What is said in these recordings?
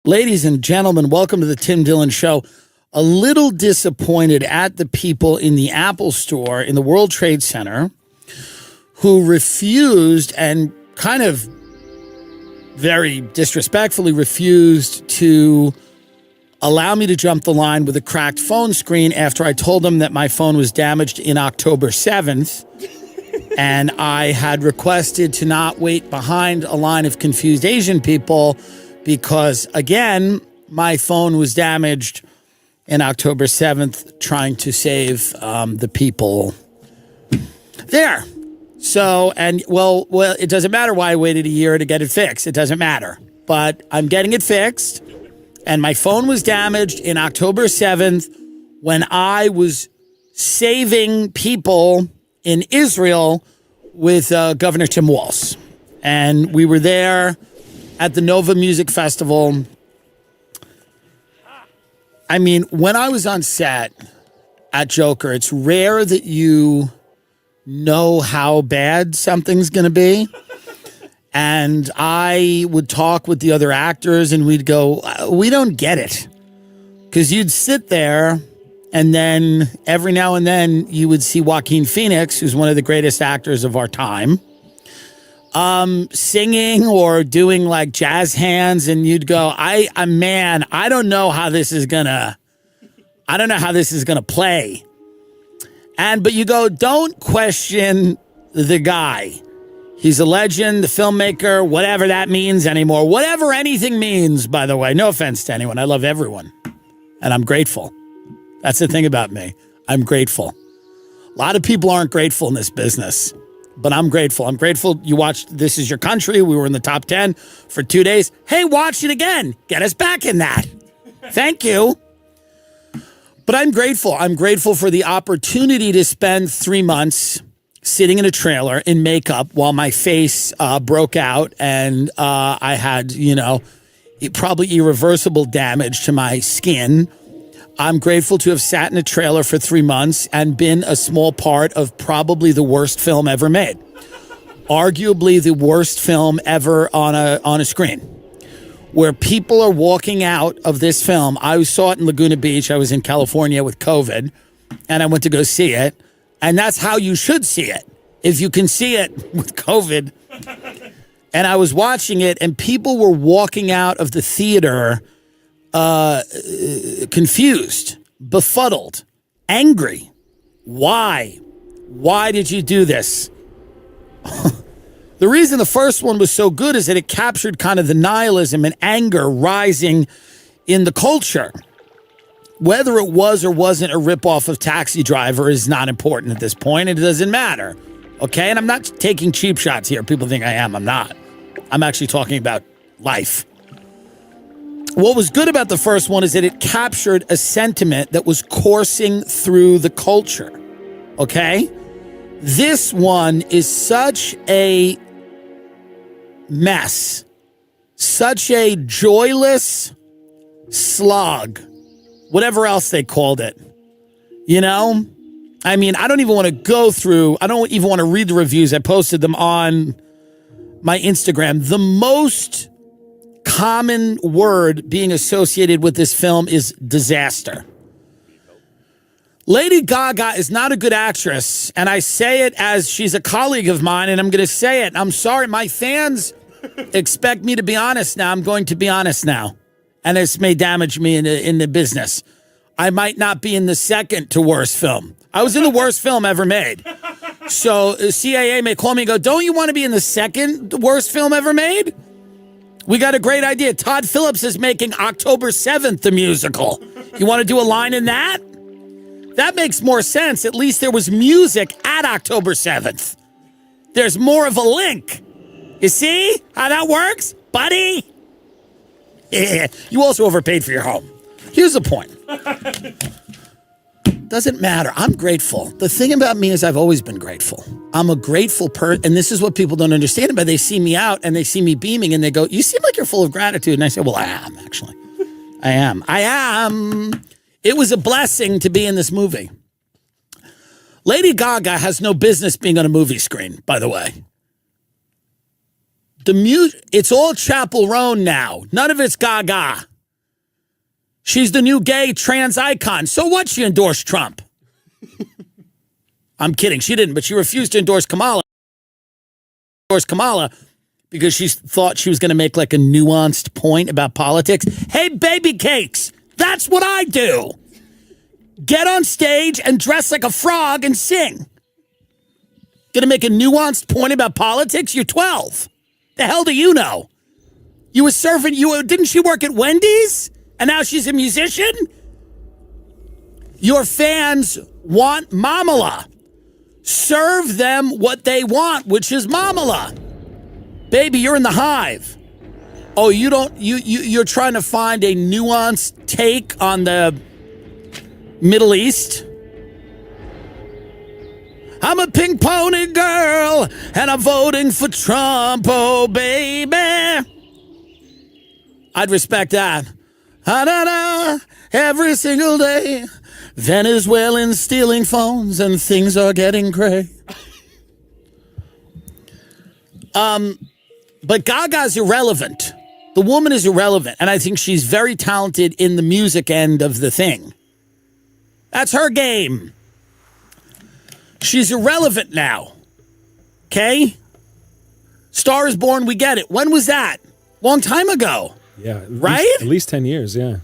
Ladies and gentlemen, welcome to the Tim Dillon Show. A little disappointed at the people in the Apple Store in the World Trade Center who refused and kind of very disrespectfully refused to allow me to jump the line with a cracked phone screen after I told them that my phone was damaged in October 7th. And I had requested to not wait behind a line of confused Asian people because, again, my phone was damaged in October 7th trying to save the people there. So, and well, it doesn't matter why I waited a year to get it fixed. It doesn't matter. But I'm getting it fixed. And my phone was damaged in October 7th when I was saving people in Israel with Governor Tim Walz. And we were there at the Nova Music Festival. I mean, when I was on set at Joker, it's rare that you know how bad something's going to be. And I would talk with the other actors and we'd go, we don't get it. Because you'd sit there and then every now and then you would see Joaquin Phoenix, who's one of the greatest actors of our time, singing or doing like jazz hands. And you'd go, man, I don't know how this is gonna play. But you go, don't question the guy. He's a legend, the filmmaker, whatever that means anymore. Whatever anything means, by the way. No offense to anyone. I love everyone. And I'm grateful. That's the thing about me. I'm grateful. A lot of people aren't grateful in this business. But I'm grateful. I'm grateful you watched This Is Your Country. We were in the top 10 for 2 days. Hey, watch it again. Get us back in that. Thank you. But I'm grateful. I'm grateful for the opportunity to spend 3 months sitting in a trailer in makeup while my face broke out and I had, probably irreversible damage to my skin. I'm grateful to have sat in a trailer for 3 months and been a small part of probably the worst film ever made. Arguably the worst film ever on a screen. Where people are walking out of this film. I saw it in Laguna Beach. I was in California with COVID and I went to go see it. And that's how you should see it. If you can see it with COVID. And I was watching it and people were walking out of the theater confused, befuddled, angry. Why? Why did you do this? The reason the first one was so good is that it captured kind of the nihilism and anger rising in the culture. Whether it was or wasn't a ripoff of Taxi Driver is not important at this point. It doesn't matter. Okay? And I'm not taking cheap shots here. People think I am. I'm not. I'm actually talking about life. What was good about the first one is that it captured a sentiment that was coursing through the culture. Okay? This one is such a mess. Such a joyless slog. Whatever else they called it. I mean, I don't even want to go through, I don't even want to read the reviews. I posted them on my Instagram. The most common word being associated with this film is disaster. Lady Gaga is not a good actress, and I say it as she's a colleague of mine, and I'm going to say it. I'm sorry, my fans expect me to be honest now. I'm going to be honest now. And this may damage me in the business. I might not be in the second to worst film. I was in the worst film ever made. So CIA may call me and go, don't you want to be in the second worst film ever made? We got a great idea. Todd Phillips is making October 7th the musical. You want to do a line in that? That makes more sense. At least there was music at October 7th. There's more of a link. You see how that works, buddy? Yeah. You also overpaid for your home. Here's the point. Doesn't matter. I'm grateful. The thing about me is I've always been grateful. I'm a grateful person. And this is what people don't understand. But they see me out and they see me beaming and they go, you seem like you're full of gratitude. And I say, well, I am, actually. I am. It was a blessing to be in this movie. Lady Gaga has no business being on a movie screen, by the way. It's all Chapel Roan now. None of it's Gaga. She's the new gay trans icon. So what? She endorsed Trump. I'm kidding. She didn't, but she refused to endorse Kamala. Because she thought she was going to make like a nuanced point about politics. Hey, baby cakes, that's what I do. Get on stage and dress like a frog and sing. Going to make a nuanced point about politics? You're 12. The hell do you know? You were serving, didn't she work at Wendy's? And now she's a musician? Your fans want mamala. Serve them what they want, which is mamala. Baby, you're in the hive. Oh, you're trying to find a nuanced take on the Middle East? I'm a pink pony girl, and I'm voting for Trump, oh, baby. I'd respect that. Every single day, Venezuelans stealing phones, and things are getting cray. But Gaga's irrelevant. The woman is irrelevant, and I think she's very talented in the music end of the thing. That's her game. She's irrelevant now. Okay? Star is Born, we get it. When was that? Long time ago. Yeah. Right? At least 10 years, yeah.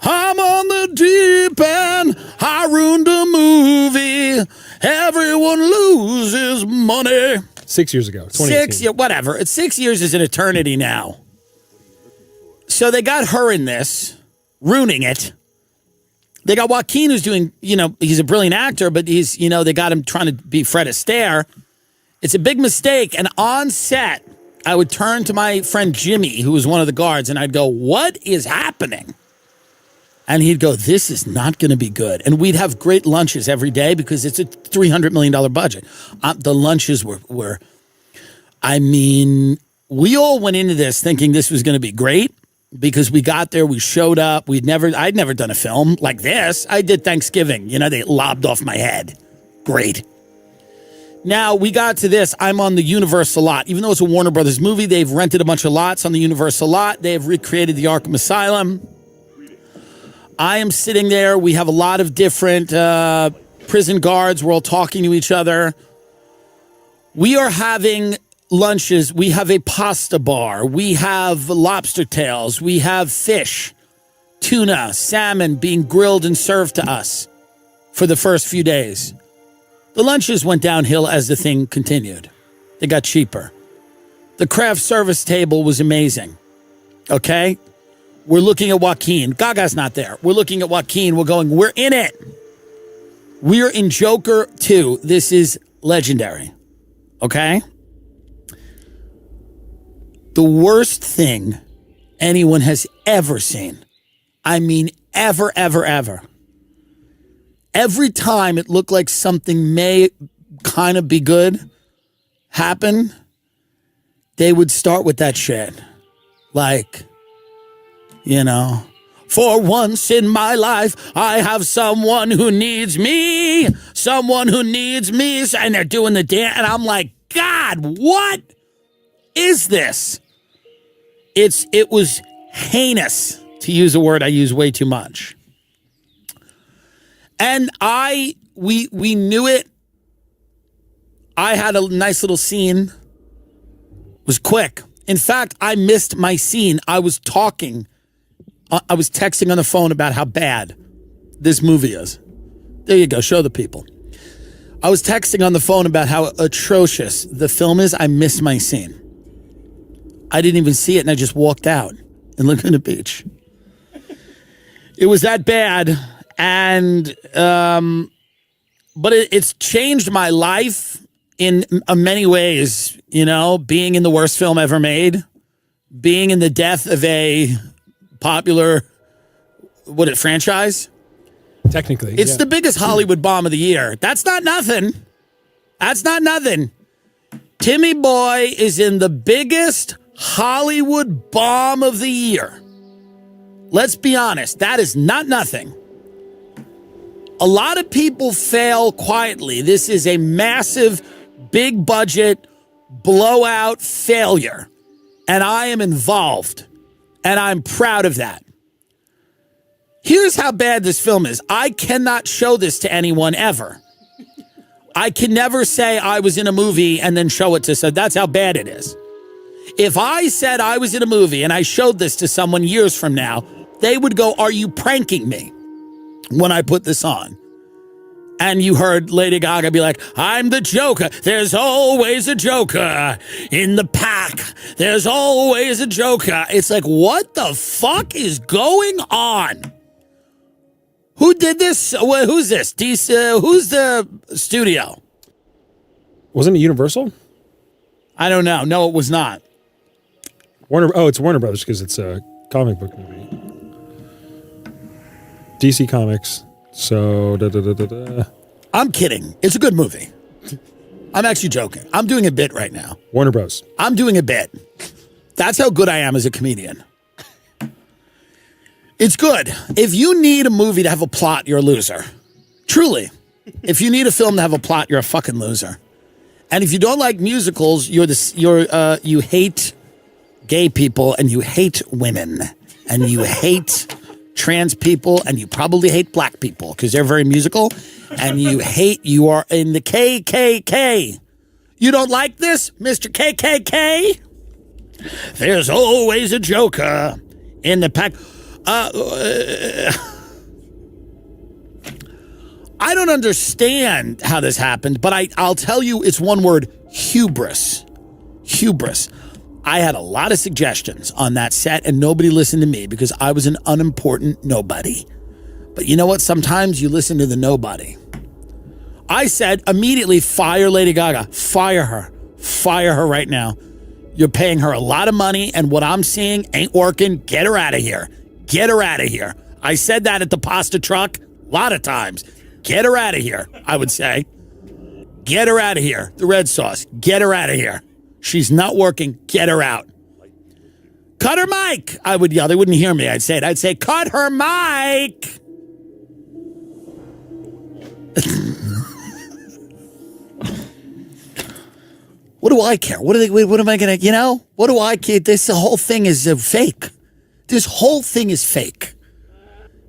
I'm on the deep end. I ruined a movie. Everyone loses money. 6 years ago, 2018. Whatever. It's 6 years is an eternity now. So they got her in this, ruining it. They got Joaquin, who's doing, he's a brilliant actor, but he's, they got him trying to be Fred Astaire. It's a big mistake. And on set, I would turn to my friend Jimmy, who was one of the guards, and I'd go, what is happening? And he'd go, this is not going to be good. And we'd have great lunches every day because it's a $300 million budget. The lunches were, we all went into this thinking this was going to be great because we got there, we showed up. I'd never done a film like this. I did Thanksgiving. They lobbed off my head. Great. Now we got to this. I'm on the Universal lot. Even though it's a Warner Brothers movie, they've rented a bunch of lots on the Universal lot. They have recreated the Arkham Asylum. I am sitting there. We have a lot of different prison guards. We're all talking to each other. We are having lunches. We have a pasta bar. We have lobster tails. We have fish, tuna, salmon being grilled and served to us for the first few days. The lunches went downhill as the thing continued. They got cheaper. The craft service table was amazing. Okay? We're looking at Joaquin. Gaga's not there. We're looking at Joaquin. We're going, we're in it. We're in Joker 2. This is legendary. Okay? The worst thing anyone has ever seen. I mean, ever, ever, ever. Every time it looked like something may kind of be good happen, they would start with that shit. Like, for once in my life, I have someone who needs me. Someone who needs me. And they're doing the dance. And I'm like, God, what is this? It was heinous, to use a word I use way too much. And we knew it. I had a nice little scene. It was quick. In fact, I missed my scene. I was texting on the phone about how bad this movie is. There you go. Show the people. I was texting on the phone about how atrocious the film is. I missed my scene. I didn't even see it, and I just walked out and looked at the beach. It was that bad. And, but it's changed my life in many ways, being in the worst film ever made, being in the death of a popular, franchise? Technically. It's the biggest Hollywood bomb of the year. That's not nothing. That's not nothing. Timmy Boy is in the biggest Hollywood bomb of the year. Let's be honest. That is not nothing. A lot of people fail quietly. This is a massive, big budget, blowout failure. And I am involved. And I'm proud of that. Here's how bad this film is. I cannot show this to anyone ever. I can never say I was in a movie and then show it to someone. That's how bad it is. If I said I was in a movie and I showed this to someone years from now, they would go, "Are you pranking me?" when I put this on. And you heard Lady Gaga be like, "I'm the Joker. There's always a Joker in the pack. There's always a Joker." It's like, what the fuck is going on? Who did this? Who's this? Who's the studio? Wasn't it Universal? I don't know. No, it was not. Warner. Oh, it's Warner Brothers because it's a comic book movie. DC Comics. So, I'm kidding. It's a good movie. I'm actually joking. I'm doing a bit right now. Warner Bros. I'm doing a bit. That's how good I am as a comedian. It's good. If you need a movie to have a plot, you're a loser. Truly. If you need a film to have a plot, you're a fucking loser. And if you don't like musicals, you hate gay people and you hate women and you hate trans people and you probably hate black people because they're very musical and you are in the KKK. You don't like this, Mr. KKK? There's always a Joker in the pack. I don't understand how this happened, but I'll tell you it's one word: hubris. Hubris. I had a lot of suggestions on that set, and nobody listened to me because I was an unimportant nobody. But you know what? Sometimes you listen to the nobody. I said immediately, fire Lady Gaga. Fire her. Fire her right now. You're paying her a lot of money, and what I'm seeing ain't working. Get her out of here. Get her out of here. I said that at the pasta truck a lot of times. Get her out of here, I would say. Get her out of here. The red sauce. Get her out of here. She's not working. Get her out. Cut her mic, I would yell. They wouldn't hear me. I'd say it. I'd say, cut her mic. What do I care? What am I going to, what do I care? This whole thing is fake. This whole thing is fake.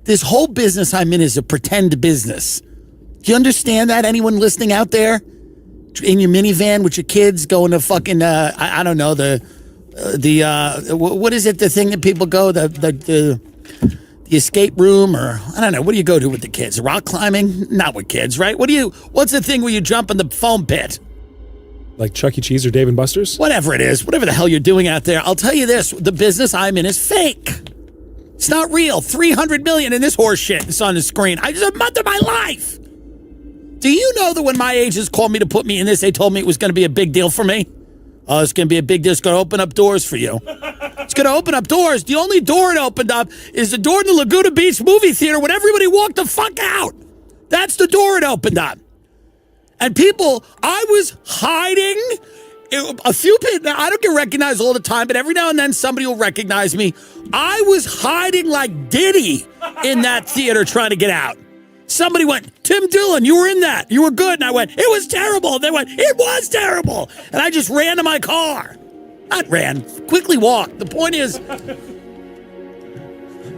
This whole business I'm in is a pretend business. Do you understand that? Anyone listening out there? In your minivan with your kids going to fucking, I don't know, what is it? The thing that people go, the escape room, or I don't know. What do you go to with the kids? Rock climbing? Not with kids, right? What's the thing where you jump in the foam pit? Like Chuck E. Cheese or Dave & Buster's? Whatever it is, whatever the hell you're doing out there. I'll tell you this, the business I'm in is fake. It's not real. 300 million in this horse shit that's on the screen. I just a month of my life. Do you know that when my agents called me to put me in this, they told me it was going to be a big deal for me? Oh, it's going to be a big deal. It's going to open up doors for you. It's going to open up doors. The only door it opened up is the door to the Laguna Beach movie theater when everybody walked the fuck out. That's the door it opened up. And people, I was hiding. A few people, I don't get recognized all the time, but every now and then somebody will recognize me. I was hiding like Diddy in that theater trying to get out. Somebody went, "Tim Dillon, you were in that. You were good." And I went, "It was terrible." And they went, "It was terrible." And I just ran to my car. Not ran, quickly walked. The point is,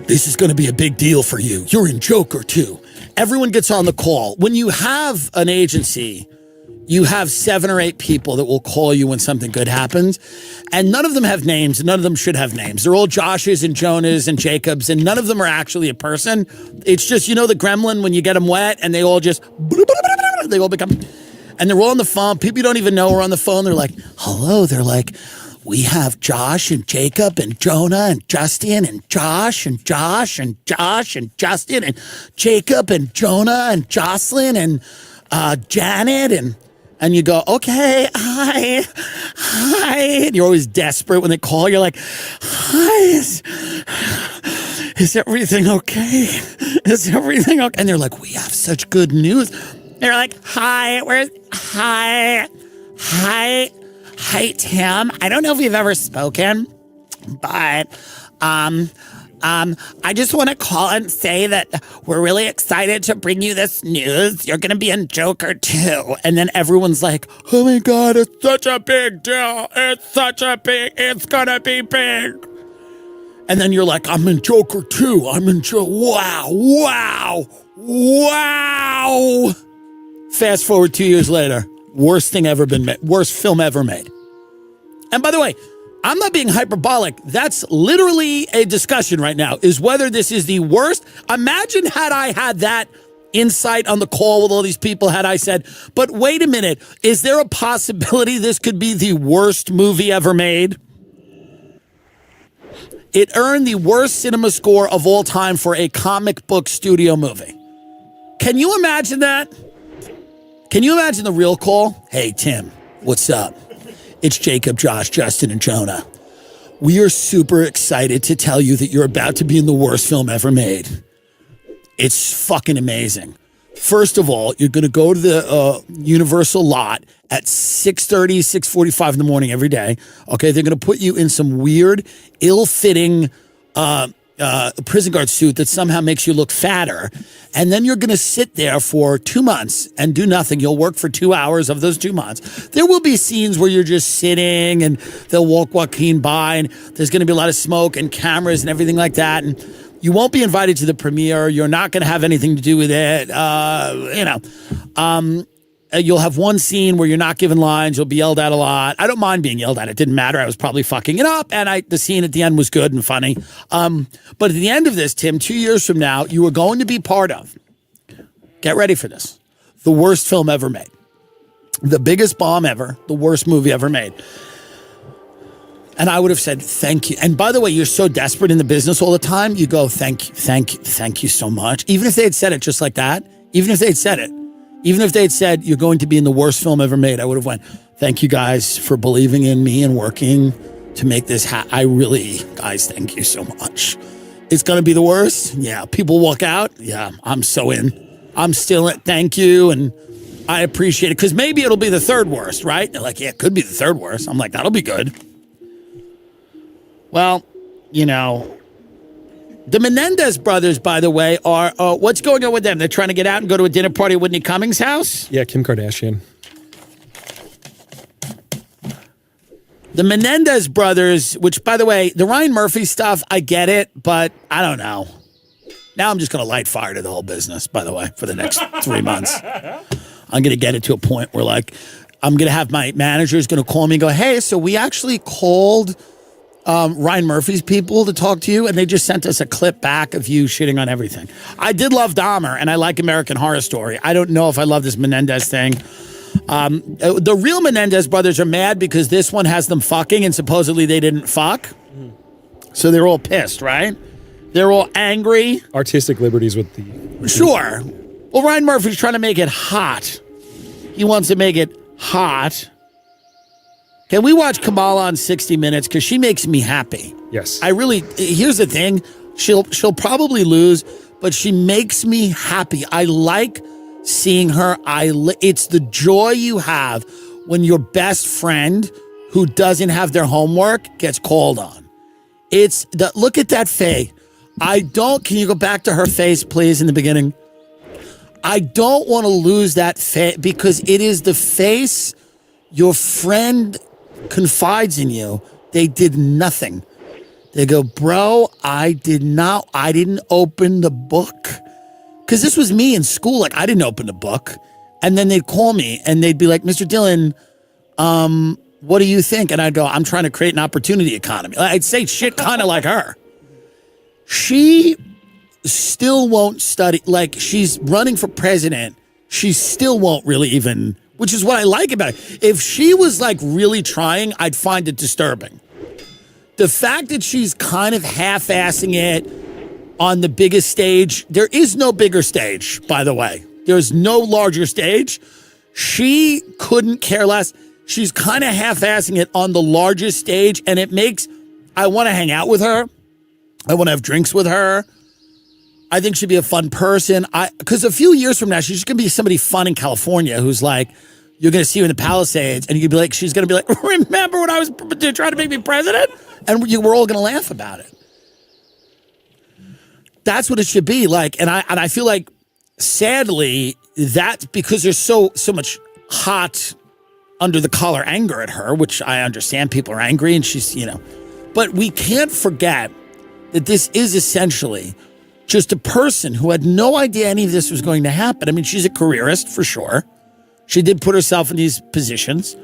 this is going to be a big deal for you. You're in Joker too. Everyone gets on the call. When you have an agency, you have 7 or 8 people that will call you when something good happens. And none of them have names. And none of them should have names. They're all Joshes and Jonas and Jacobs. And none of them are actually a person. It's just, the gremlin when you get them wet and they all just, they all become, and they're all on the phone. People you don't even know are on the phone. They're like, hello. They're like, we have Josh and Jacob and Jonah and Justin and Josh and Josh and Josh and Justin and Jacob and Jonah and Jocelyn and Janet and you go, okay, hi. And you're always desperate when they call. You're like, hi, is everything okay? Is everything okay? And they're like, we have such good news. They're like, hi, hi, Tim. I don't know if we've ever spoken, but I just want to call and say that we're really excited to bring you this news. You're going to be in Joker too. And then everyone's like, oh my God, it's such a big deal. It's going to be big. And then you're like, I'm in Joker 2. I'm in Joker. Wow. Fast forward 2 years later. Worst thing ever been made. Worst film ever made. And by the way, I'm not being hyperbolic. That's literally a discussion right now, is whether this is the worst. Imagine had I had that insight on the call with all these people, had I said, but wait a minute, is there a possibility this could be the worst movie ever made? It earned the worst cinema score of all time for a comic book studio movie. Can you imagine that? Can you imagine the real call? Hey, Tim, what's up? It's Jacob, Josh, Justin, and Jonah. We are super excited to tell you that you're about to be in the worst film ever made. It's fucking amazing. First of all, you're going to go to the Universal lot at 6:30, 6:45 in the morning every day. Okay, they're going to put you in some weird, ill-fitting prison guard suit that somehow makes you look fatter. And then you're going to sit there for 2 months and do nothing. You'll work for 2 hours of those 2 months. There will be scenes where you're just sitting and they'll walk Joaquin by and there's going to be a lot of smoke and cameras and everything like that. And you won't be invited to the premiere. You're not going to have anything to do with it. You'll have one scene where you're not given lines. You'll be yelled at a lot. I don't mind being yelled at. It didn't matter. I was probably fucking it up. And the scene at the end was good and funny. But at the end of this, Tim, 2 years from now, you are going to be part of, get ready for this, the worst film ever made. The biggest bomb ever. The worst movie ever made. And I would have said, thank you. And by the way, you're so desperate in the business all the time. You go, thank you so much. Even if they had said it just like that, even if they'd said it, even if they'd said, you're going to be in the worst film ever made, I would have went, thank you guys for believing in me and working to make this guys, thank you so much. It's going to be the worst. Yeah. People walk out. Yeah. I'm so in. I'm still in. Thank you. And I appreciate it. Because maybe it'll be the third worst, right? They're like, yeah, it could be the third worst. I'm like, that'll be good. Well, you know, the Menendez brothers, by the way, are, what's going on with them? They're trying to get out and go to a dinner party at Whitney Cummings' house? Yeah, Kim Kardashian. The Menendez brothers, which, by the way, the Ryan Murphy stuff, I get it, but I don't know. Now I'm just going to light fire to the whole business, by the way, for the next 3 months. I'm going to get it to a point where, like, I'm going to have my managers going to call me and go, hey, so we actually called Ryan Murphy's people to talk to you, and they just sent us a clip back of you shitting on everything. I did love Dahmer, and I like American Horror Story. I don't know if I love this Menendez thing. The real Menendez brothers are mad because this one has them fucking, and supposedly they didn't fuck. So they're all pissed, right? They're all angry. Artistic liberties with the... Sure. Well, Ryan Murphy's trying to make it hot. He wants to make it hot. Can we watch Kamala on 60 Minutes? Because she makes me happy. Yes. Here's the thing. She'll probably lose, but she makes me happy. I like seeing her. It's the joy you have when your best friend who doesn't have their homework gets called on. Look at that face. Can you go back to her face, please, in the beginning? I don't want to lose that face because it is the face your friend confides in you. They did nothing. They go, bro, I didn't open the book. Because this was me in school. Like, I didn't open the book. And then they'd call me and they'd be like, Mr. Dillon, what do you think? And I'd go, I'm trying to create an opportunity economy. I'd say shit kind of like her. She still won't study. Like, she's running for president. She still won't really even, which is what I like about it. If she was like really trying, I'd find it disturbing. The fact that she's kind of half-assing it on the biggest stage, there is no bigger stage, by the way. There's no larger stage. She couldn't care less. She's kind of half-assing it on the largest stage, and I want to hang out with her. I want to have drinks with her. I think she'd be a fun person. Because a few years from now, she's just going to be somebody fun in California who's like, you're going to see her in the Palisades, and she's going to be like, remember when I was trying to make me president? And we're all going to laugh about it. That's what it should be like. And I feel like, sadly, that's because there's so much hot under the collar anger at her, which I understand people are angry and she's, but we can't forget that this is essentially just a person who had no idea any of this was going to happen. I mean, she's a careerist for sure. She did put herself in these positions,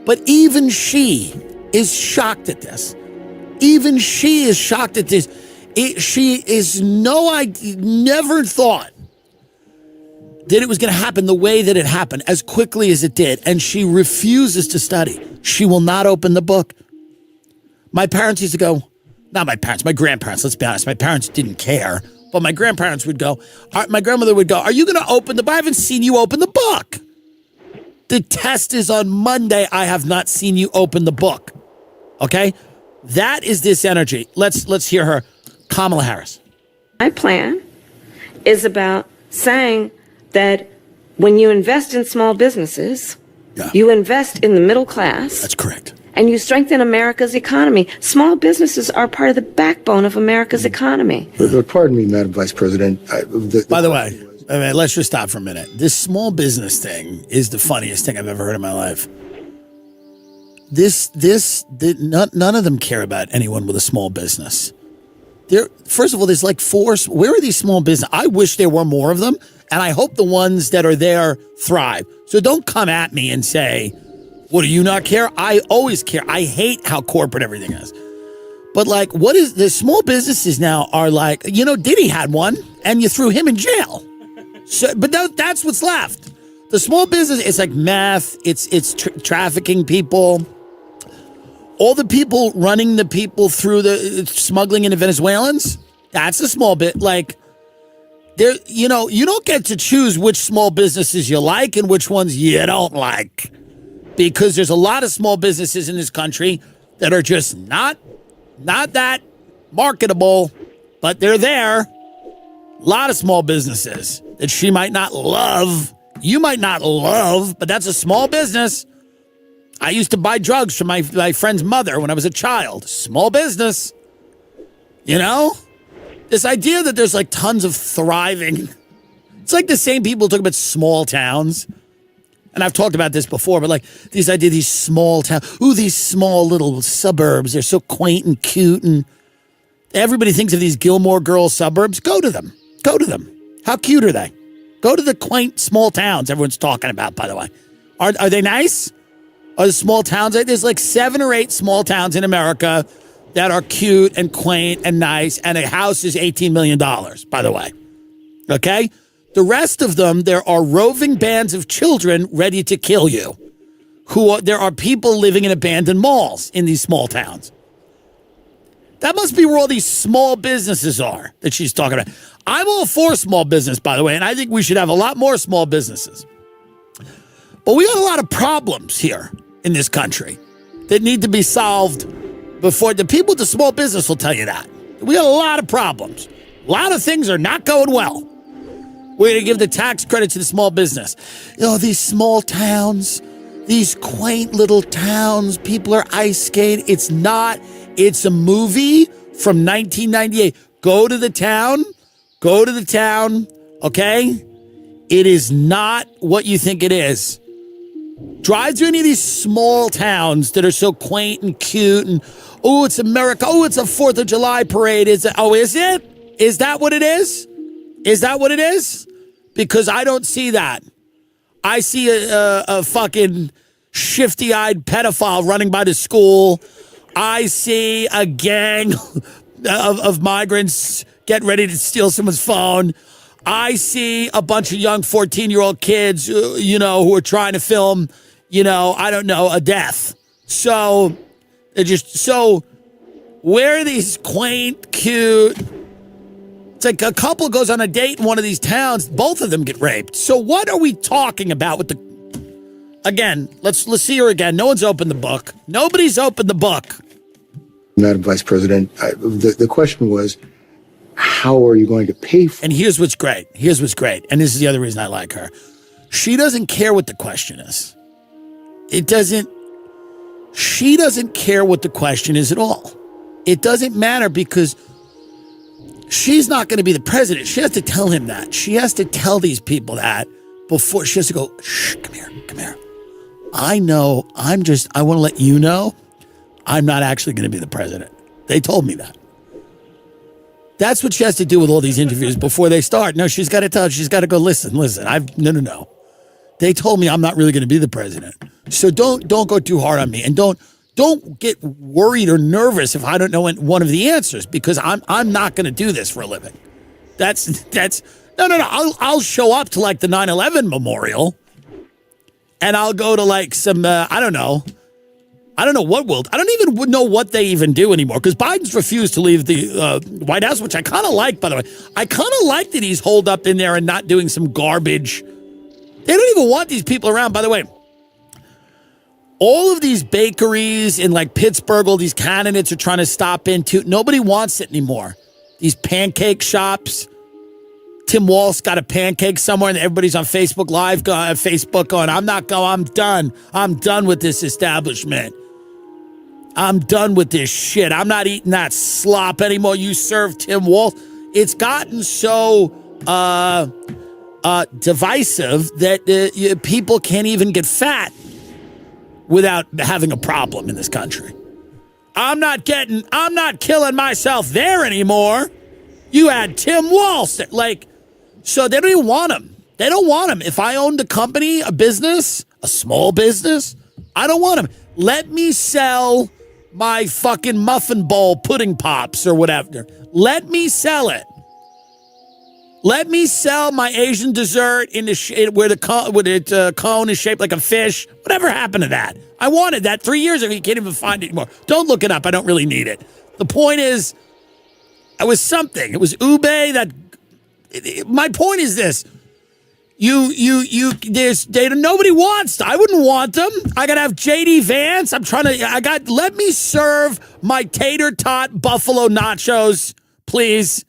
but even she is shocked at this. Even she is shocked at this. She is never thought that it was going to happen the way that it happened, as quickly as it did. And she refuses to study. She will not open the book. My parents used to go, not my parents, my grandparents, let's be honest. My parents didn't care, but my grandparents would go, my grandmother would go, are you going to open the book? I haven't seen you open the book. The test is on Monday. I have not seen you open the book. Okay? That is this energy. Let's hear her. Kamala Harris. My plan is about saying that when you invest in small businesses, you invest in the middle class. That's correct. And you strengthen America's economy. Small businesses are part of the backbone of America's economy. Pardon me, Madam Vice President. By the way, let's just stop for a minute. This small business thing is the funniest thing I've ever heard in my life. None of them care about anyone with a small business. First of all, there's like four. Where are these small business? I wish there were more of them, and I hope the ones that are there thrive. So don't come at me and say, what, do you not care? I always care. I hate how corporate everything is. But like, what is the small businesses now are like, Diddy had one and you threw him in jail. So, but that's what's left. The small business, it's like meth, it's trafficking people. All the people running the people through the smuggling into Venezuelans, that's a small bit. Like, you don't get to choose which small businesses you like and which ones you don't like. Because there's a lot of small businesses in this country that are just not that marketable, but they're there. A lot of small businesses that she might not love, you might not love, but that's a small business. I used to buy drugs from my friend's mother when I was a child. Small business. This idea that there's like tons of thriving. It's like the same people talk about small towns. And I've talked about this before, but like these small towns. Ooh, these small little suburbs. They're so quaint and cute. And everybody thinks of these Gilmore Girls suburbs. Go to them. Go to them. How cute are they? Go to the quaint small towns everyone's talking about, by the way. Are they nice? Are the small towns? There's like 7 or 8 small towns in America that are cute and quaint and nice, and a house is $18 million, by the way. Okay? The rest of them, there are roving bands of children ready to kill you. There are people living in abandoned malls in these small towns. That must be where all these small businesses are that she's talking about. I'm all for small business, by the way, and I think we should have a lot more small businesses. But we got a lot of problems here in this country that need to be solved before the people with the small business will tell you that. We got a lot of problems. A lot of things are not going well. We're going to give the tax credit to the small business. These small towns, these quaint little towns, people are ice skating. It's not. It's a movie from 1998. Go to the town, okay? It is not what you think it is. Drive to any of these small towns that are so quaint and cute and, oh, it's America. Oh, it's a 4th of July parade. Is it? Is that what it is? Is that what it is? Because I don't see that. I see a fucking shifty-eyed pedophile running by the school. I see a gang of migrants getting ready to steal someone's phone. I see a bunch of young 14-year-old kids, who are trying to film, a death. So, where are these quaint, cute? It's like a couple goes on a date in one of these towns. Both of them get raped. So what are we talking about with again, let's see her again. No one's opened the book. Nobody's opened the book. Madam Vice President, the question was, how are you going to pay for it? And here's what's great. And this is the other reason I like her. She doesn't care what the question is. She doesn't care what the question is at all. It doesn't matter because she's not going to be the president. She has to tell him that. She has to tell these people that before she has to go, shh, come here. I know, I want to let you know, I'm not actually going to be the president. They told me that. That's what she has to do with all these interviews before they start. No, she's got to go, listen. No. They told me I'm not really going to be the president. So don't go too hard on me. And don't get worried or nervous if I don't know one of the answers, because I'm not going to do this for a living. That's no. I'll show up to like the 9/11 memorial, and I'll go to like some I don't know what I don't even know what they even do anymore, because Biden's refused to leave the White House, which I kind of like, by the way. I kind of like that he's holed up in there and not doing some garbage. They don't even want these people around, by the way. All of these bakeries in like Pittsburgh, all these candidates are trying to stop into. Nobody wants it anymore. These pancake shops. Tim Walz got a pancake somewhere, and everybody's on Facebook Live, going, I'm done. I'm done with this establishment. I'm done with this shit. I'm not eating that slop anymore. You serve Tim Walz. It's gotten so divisive that people can't even get fat without having a problem in this country. I'm not killing myself there anymore. You had Tim Walz. So they don't even want him. They don't want him. If I owned a company, a business, a small business, I don't want him. Let me sell my fucking muffin bowl pudding pops or whatever. Let me sell it. Let me sell my Asian dessert where the cone is shaped like a fish. Whatever happened to that? I wanted that 3 years ago. You can't even find it anymore. Don't look it up. I don't really need it. The point is, it was something. It was ube that. My point is this. Nobody wants. I wouldn't want them. I gotta have JD Vance. Let me serve my tater tot buffalo nachos, please.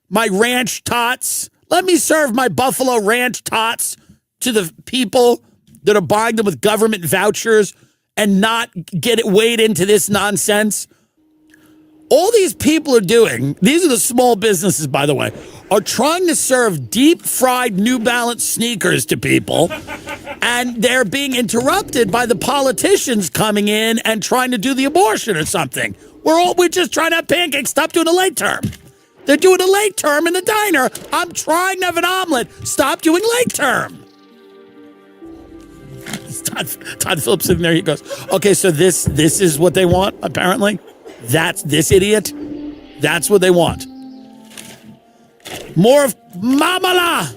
My ranch tots. Let me serve my buffalo ranch tots to the people that are buying them with government vouchers and not get it weighed into this nonsense. All these people are doing, these are the small businesses, by the way, are trying to serve deep-fried New Balance sneakers to people, and they're being interrupted by the politicians coming in and trying to do the abortion or something. We're just trying to have pancakes. Stop doing a late term. They're doing a late term in the diner. I'm trying to have an omelet. Stop doing late term. Todd Phillips sitting there. He goes, okay, so this is what they want, apparently. That's this idiot. That's what they want. More of Mamala.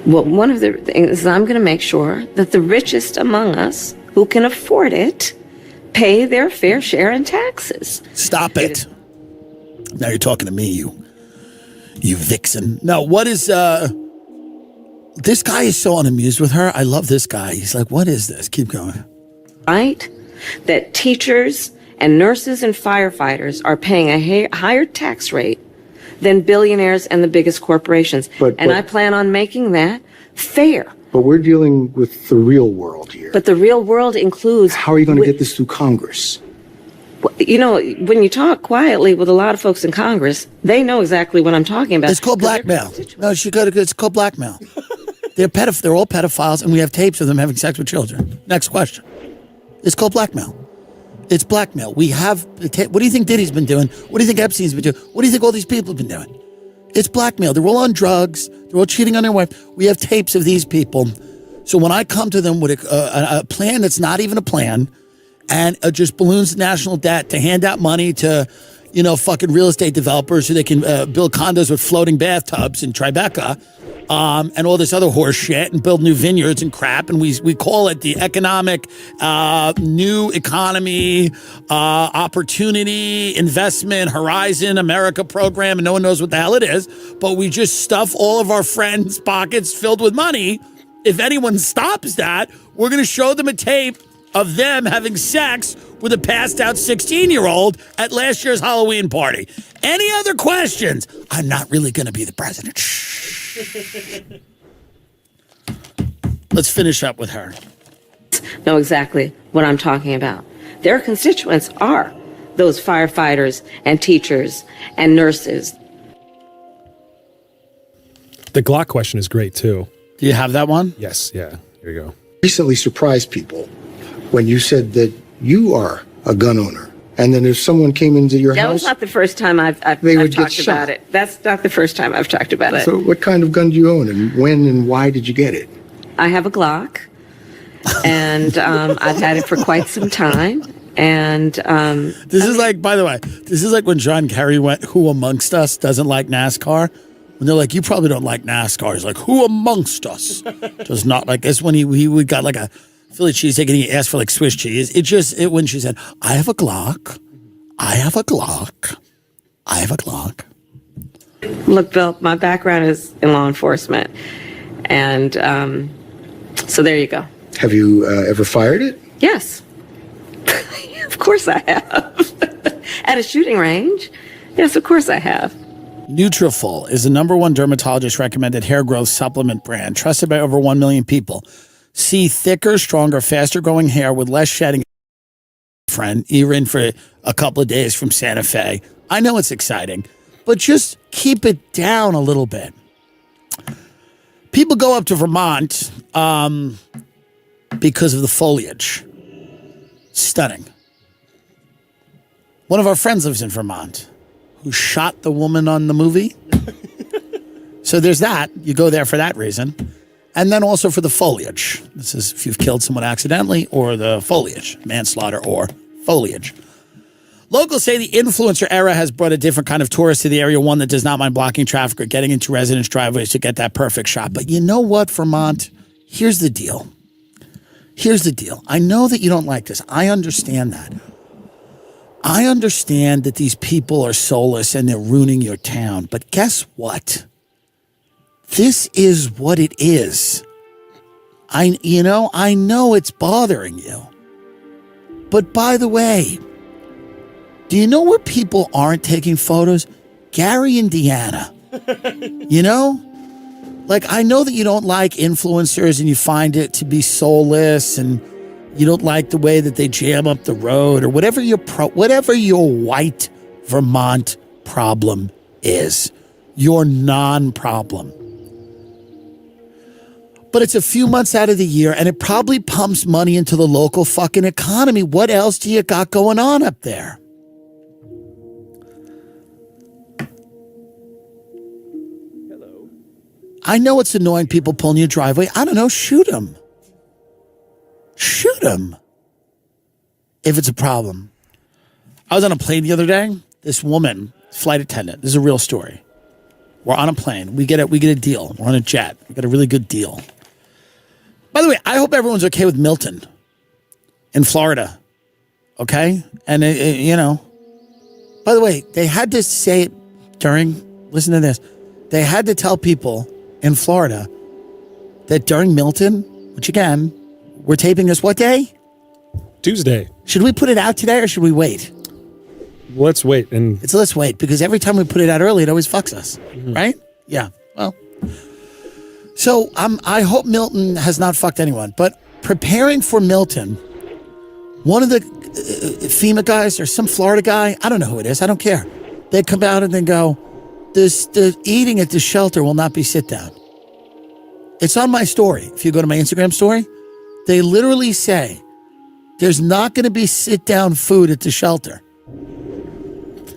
Well, one of the things is I'm going to make sure that the richest among us who can afford it pay their fair share in taxes. Stop it. Now you're talking to me, you vixen. No, what is, this guy is so unamused with her. I love this guy. He's like, what is this? Keep going. Right? That teachers and nurses and firefighters are paying a higher tax rate than billionaires and the biggest corporations. And I plan on making that fair. But we're dealing with the real world here. But the real world includes... How are you going to get this through Congress? You know, when you talk quietly with a lot of folks in Congress, they know exactly what I'm talking about. It's called blackmail. No, it's called blackmail. They're all pedophiles, and we have tapes of them having sex with children. Next question. It's called blackmail. It's blackmail. We have... What do you think Diddy's been doing? What do you think Epstein's been doing? What do you think all these people have been doing? It's blackmail. They're all on drugs. They're all cheating on their wife. We have tapes of these people. So when I come to them with a plan that's not even a plan, and just balloons the national debt to hand out money to, fucking real estate developers so they can build condos with floating bathtubs in Tribeca, and all this other horse shit, and build new vineyards and crap, and we call it the economic new economy opportunity investment horizon America program, and no one knows what the hell it is, but we just stuff all of our friends' pockets filled with money. If anyone stops that, we're going to show them a tape of them having sex with a passed-out 16-year-old at last year's Halloween party. Any other questions? I'm not really going to be the president. Shh. Let's finish up with her. Know exactly what I'm talking about. Their constituents are those firefighters and teachers and nurses. The Glock question is great, too. Do you have that one? Yes, yeah. Here you go. Recently surprised people when you said that you are a gun owner. And then if someone came into your That house, was not the first time I've They would get talked shot. about it. That's not the first time I've talked about it. so what kind of gun do you own, and when and why did you get it? I have a Glock, and I've had it for quite some time. And This is like, by the way, this is like when John Kerry went, "Who amongst us doesn't like NASCAR?" When they're like, "You probably don't like NASCAR." He's like, "Who amongst us does not like this?" When he got like a Philly cheesesteak and he asked for like Swiss cheese. When she said, "I have a Glock, I have a Glock, I have a Glock." look, Bill, my background is in law enforcement, and so there you go. Have you ever fired it? Yes, of course I have. At a shooting range, yes, of course I have. Nutrafol is the #1 dermatologist recommended hair growth supplement brand, trusted by over 1 million people. See thicker, stronger, faster growing hair with less shedding. Friend, you're in for a couple of days from Santa Fe. I know it's exciting, but just keep it down a little bit. People go up to Vermont because of the foliage. Stunning. One of our friends lives in Vermont who shot the woman on the movie. So there's that. You go there for that reason. And then also for the foliage. This is if you've killed someone accidentally or the foliage, manslaughter or foliage. Locals say the influencer era has brought a different kind of tourist to the area, one that does not mind blocking traffic or getting into residents' driveways to get that perfect shot. But you know what, Vermont? Here's the deal. Here's the deal. I know that you don't like this. I understand that. I understand that these people are soulless and they're ruining your town. But guess what? This is what it is. I know it's bothering you. But by the way, do you know where people aren't taking photos? Gary, Indiana. You know? Like, I know that you don't like influencers and you find it to be soulless and you don't like the way that they jam up the road or whatever your white Vermont problem is, your non-problem. But it's a few months out of the year and it probably pumps money into the local fucking economy. What else do you got going on up there? Hello. I know it's annoying people pulling your driveway. I don't know, shoot them. Shoot them. If it's a problem. I was on a plane the other day. This woman, flight attendant, this is a real story. We're on a plane. We get a deal. We're on a jet. We got a really good deal. By the way, I hope everyone's okay with Milton in Florida. Okay? And, by the way, they had to say it listen to this. They had to tell people in Florida that during Milton, which again, we're taping this what day? Tuesday. Should we put it out today or should we wait? Let's wait. Let's wait because every time we put it out early, it always fucks us. Right? Yeah. Well. So I hope Milton has not fucked anyone, but preparing for Milton, one of the FEMA guys or some Florida guy, I don't know who it is, I don't care. They come out and they go, the eating at the shelter will not be sit down. It's on my story. If you go to my Instagram story, they literally say, there's not going to be sit down food at the shelter.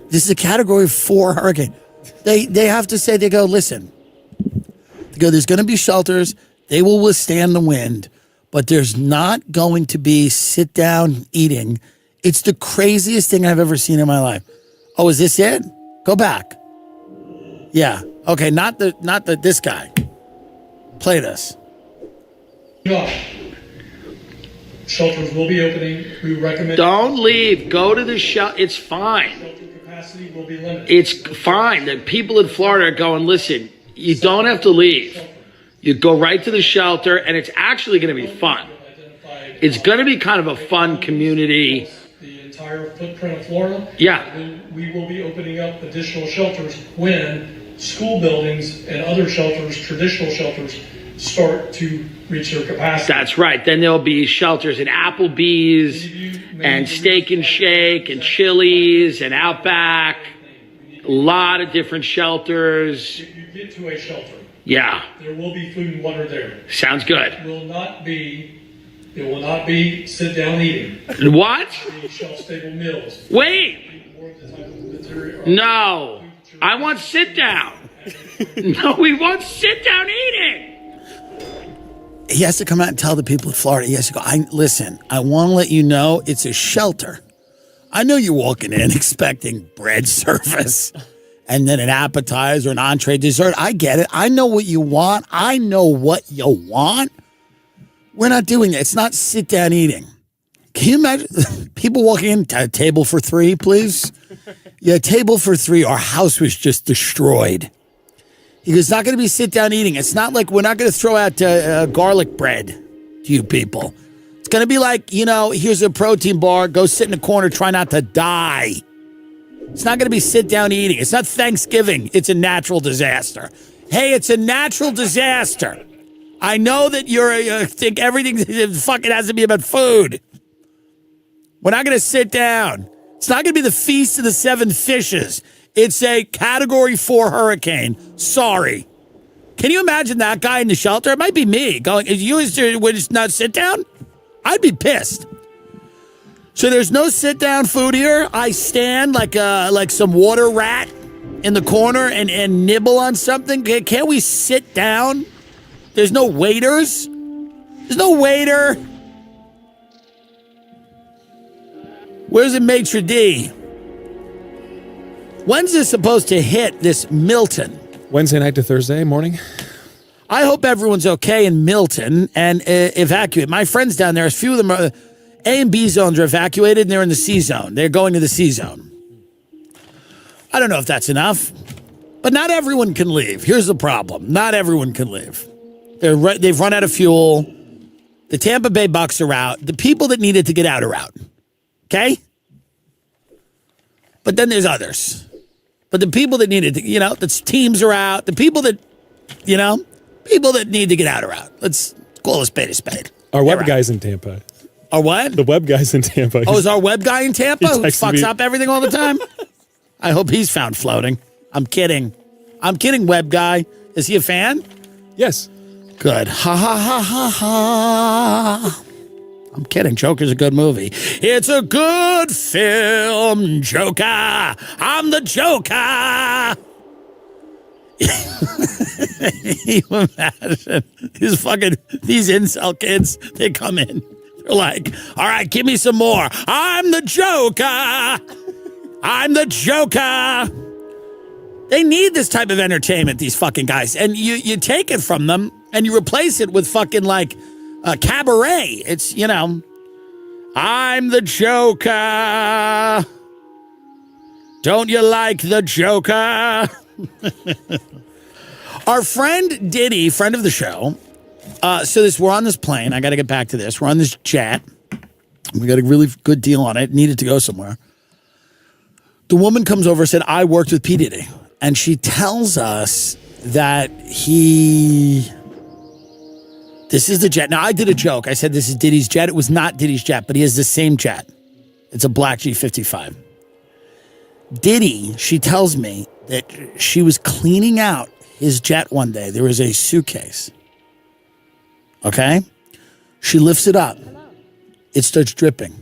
This is a category 4 hurricane. They have to say, they go, listen, there's going to be shelters. They will withstand the wind, but there's not going to be sit down eating. It's the craziest thing I've ever seen in my life. Oh, is this it? Go back. Yeah. Okay. Not this guy. Play this. Shelters will be opening. We recommend. Don't leave. Go to the shelter. It's fine. Shelter capacity will be limited. It's fine. The people in Florida are going, listen, you don't have to leave. You go right to the shelter, and it's actually going to be fun. It's going to be kind of a fun community. The entire footprint of Florida. Yeah. We will be opening up additional shelters when school buildings and other shelters, traditional shelters, start to reach their capacity. That's right. Then there'll be shelters in Applebee's and Steak and Shake and Chili's and Outback. A lot of different shelters. If you get to a shelter, yeah, there will be food and water there. sounds good. It will not be It will not be sit-down eating. What? Be shelf-stable meals. Wait. More of the type of material. No. I want sit down. No, we want sit down eating. He has to come out and tell the people of Florida. He has to go, listen, I want to let you know it's a shelter. I know you're walking in expecting bread service and then an appetizer, an entree, dessert. I get it. I know what you want. I know what you want. We're not doing that. It's not sit down eating. Can you imagine people walking in, table for three, please? Yeah, table for three. Our house was just destroyed. He goes, it's not going to be sit down eating. It's not like we're not going to throw out garlic bread to you people. It's going to be like, here's a protein bar. Go sit in a corner. Try not to die. It's not going to be sit down eating. It's not Thanksgiving. It's a natural disaster. Hey, it's a natural disaster. I know that you think everything fucking has to be about food. We're not going to sit down. It's not going to be the Feast of the Seven Fishes. It's a Category 4 hurricane. Sorry. Can you imagine that guy in the shelter? It might be me going, would just not sit down? I'd be pissed. So there's no sit down food here. I stand like some water rat in the corner and nibble on something. Can't we sit down? There's no waiters. There's no waiter. Where's the maitre d'? When's this supposed to hit, this Milton? Wednesday night to Thursday morning. I hope everyone's okay in Milton and evacuate. My friends down there, a few of them are, A and B zones are evacuated and they're in the C zone. They're going to the C zone. I don't know if that's enough, but not everyone can leave. Here's the problem. Not everyone can leave. They've run out of fuel. The Tampa Bay Bucks are out. The people that needed to get out are out. Okay? But then there's others. But the people that needed to, the teams are out. The people that, people that need to get out are out. Let's call a spade a spade. Our web guy's in Tampa. Our what? The web guy's in Tampa. Oh, is our web guy in Tampa who fucks me up everything all the time? I hope he's found floating. I'm kidding. Web guy. Is he a fan? Yes. Good. Ha ha ha ha ha. I'm kidding. Joker's a good movie. It's a good film, Joker. I'm the Joker. You imagine these incel kids, they come in. They're like, all right, give me some more. I'm the Joker. I'm the Joker. They need this type of entertainment, these fucking guys. And you take it from them and you replace it with fucking cabaret. It's, I'm the Joker. Don't you like the Joker? Our friend Diddy, friend of the show. We're on this plane. I got to get back to this. We're on this jet. We got a really good deal on it. Needed to go somewhere. The woman comes over and said, I worked with P. Diddy. And she tells us that this is the jet. Now, I did a joke. I said, this is Diddy's jet. It was not Diddy's jet, but he has the same jet. It's a black G55. Diddy, she tells me that she was cleaning out his jet one day. There was a suitcase. Okay? She lifts it up. It starts dripping.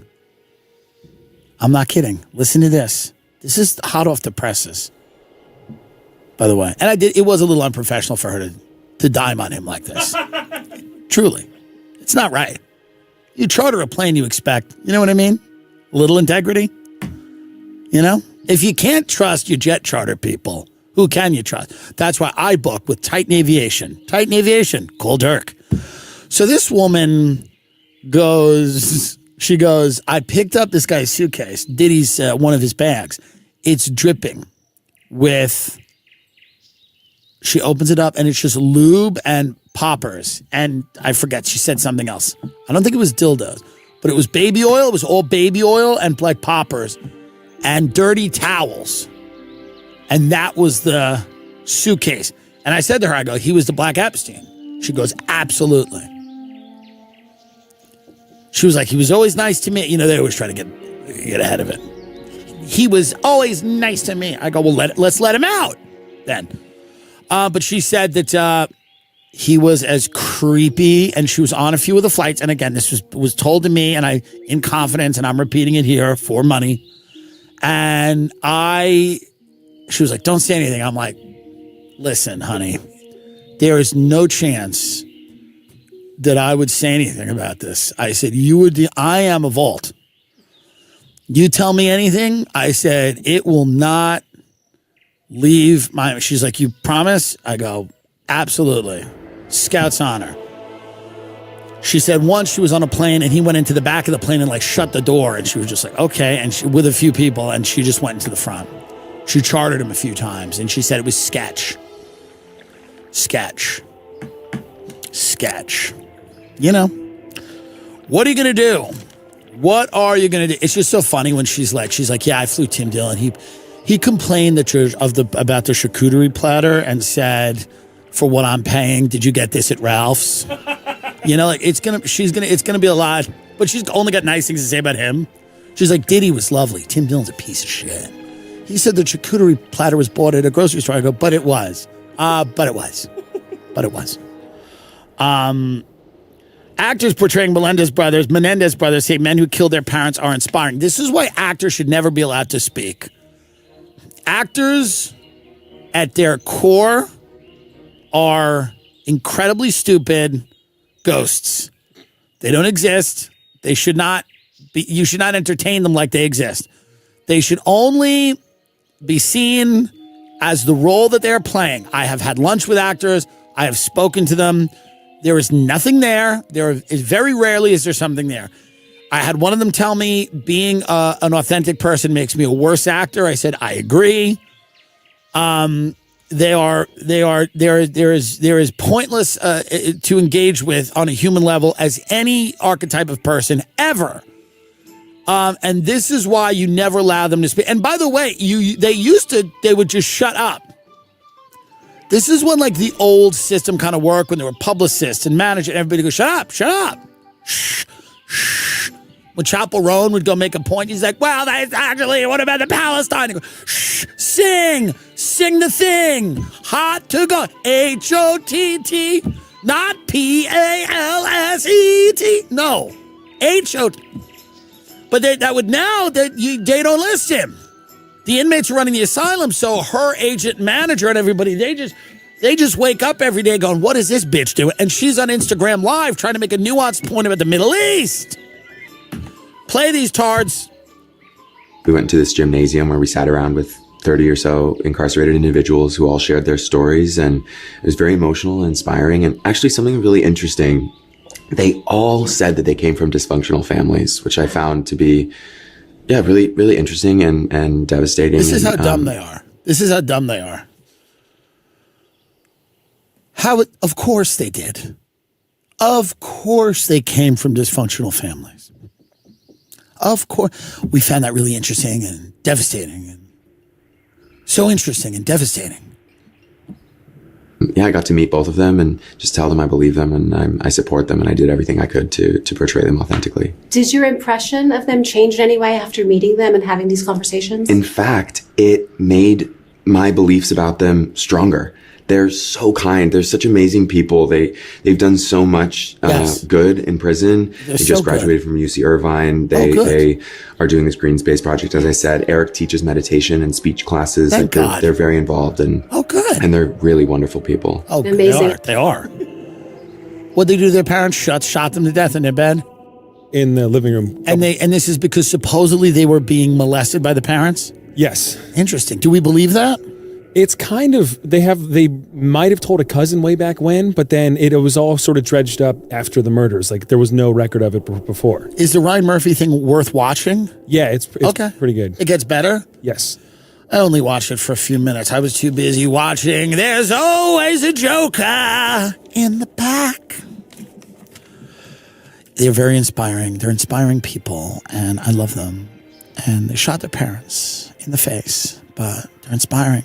I'm not kidding. Listen to this. This is hot off the presses, by the way. And it was a little unprofessional for her to dime on him like this. Truly. It's not right. You charter a plane, you expect, you know what I mean? A little integrity. If you can't trust your jet charter people, who can you trust? That's why I book with Titan Aviation. Titan Aviation, call Dirk. So this woman goes, I picked up this guy's suitcase, Diddy's one of his bags. It's dripping with, she opens it up and it's just lube and poppers. And I forget, she said something else. I don't think it was dildos, but it was baby oil. It was all baby oil and poppers and dirty towels. And that was the suitcase. And I said to her, I go, he was the Black Epstein. She goes, absolutely. She was like, he was always nice to me. They always try to get ahead of it. He was always nice to me. I go, well, let's let him out then. But she said that he was as creepy, and she was on a few of the flights. And again, this was told to me, and I, in confidence, and I'm repeating it here for money. And she was like, don't say anything. I'm like, listen, honey, there is no chance that I would say anything about this. I said, I am a vault. You tell me anything, I said, it will not leave she's like, you promise? I go, absolutely. Scout's honor. She said once she was on a plane and he went into the back of the plane and like shut the door, and she was just like, okay. And with a few people, and she just went into the front. She chartered him a few times, and she said it was sketch. You know, what are you going to do? What are you going to do? It's just so funny when she's like, yeah, I flew Tim Dillon. He complained about the charcuterie platter and said, for what I'm paying, did you get this at Ralph's? You know, like it's gonna be a lot, but she's only got nice things to say about him. She's like, Diddy was lovely. Tim Dillon's a piece of shit. He said the charcuterie platter was bought at a grocery store. I go, but it was. Actors portraying Menendez brothers say men who killed their parents are inspiring. This is why actors should never be allowed to speak. Actors, at their core, are incredibly stupid ghosts. They don't exist. They should not be. You should not entertain them like they exist. They should only be seen as the role that they're playing. I have had lunch with actors. I have spoken to them. There is nothing there. There is very rarely is there something there. I had one of them tell me being an authentic person makes me a worse actor. I said, I agree. There is pointless to engage with on a human level as any archetype of person ever. And this is why you never allow them to speak. And by the way, they would just shut up. This is when like the old system kind of worked, when there were publicists and managers, and everybody goes, shut up. Shh. When Chappell Roan would go make a point, he's like, well, that's actually, what about the Palestine? He goes, shh, sing the thing. Hot to go. H-O-T-T, not P-A-L-S-E-T. No, H-O-T. But they don't list him. The inmates are running the asylum, so her agent, manager, and everybody, they just wake up every day going, what is this bitch doing? And she's on Instagram Live trying to make a nuanced point about the Middle East. Play these tards. We went to this gymnasium where we sat around with 30 or so incarcerated individuals who all shared their stories, and it was very emotional and inspiring, and actually something really interesting. They all said that they came from dysfunctional families, which I found to be really, really interesting and devastating. This is how dumb they are. Of course they did. Of course they came from dysfunctional families. Of course. We found that really interesting and devastating. And so interesting and devastating. Yeah, I got to meet both of them and just tell them I believe them and I support them, and I did everything I could to portray them authentically. Did your impression of them change in any way after meeting them and having these conversations? In fact, it made my beliefs about them stronger. They're so kind. They're such amazing people. They've done so much good in prison. They just graduated from UC Irvine. They are doing this green space project. As I said, Eric teaches meditation and speech classes. Thank God. They're very involved and and they're really wonderful people. Oh, amazing. They are. What'd they do to their parents? Shot them to death in their bed? In the living room. And this is because supposedly they were being molested by the parents? Yes. Interesting. Do we believe that? It's kind of, they might have told a cousin way back when, but then it was all sort of dredged up after the murders. Like there was no record of it before. Is the Ryan Murphy thing worth watching? Yeah, it's pretty good. It gets better? Yes. I only watched it for a few minutes. I was too busy watching There's Always a Joker in the Back. They're very inspiring. They're inspiring people, and I love them. And they shot their parents in the face, but they're inspiring.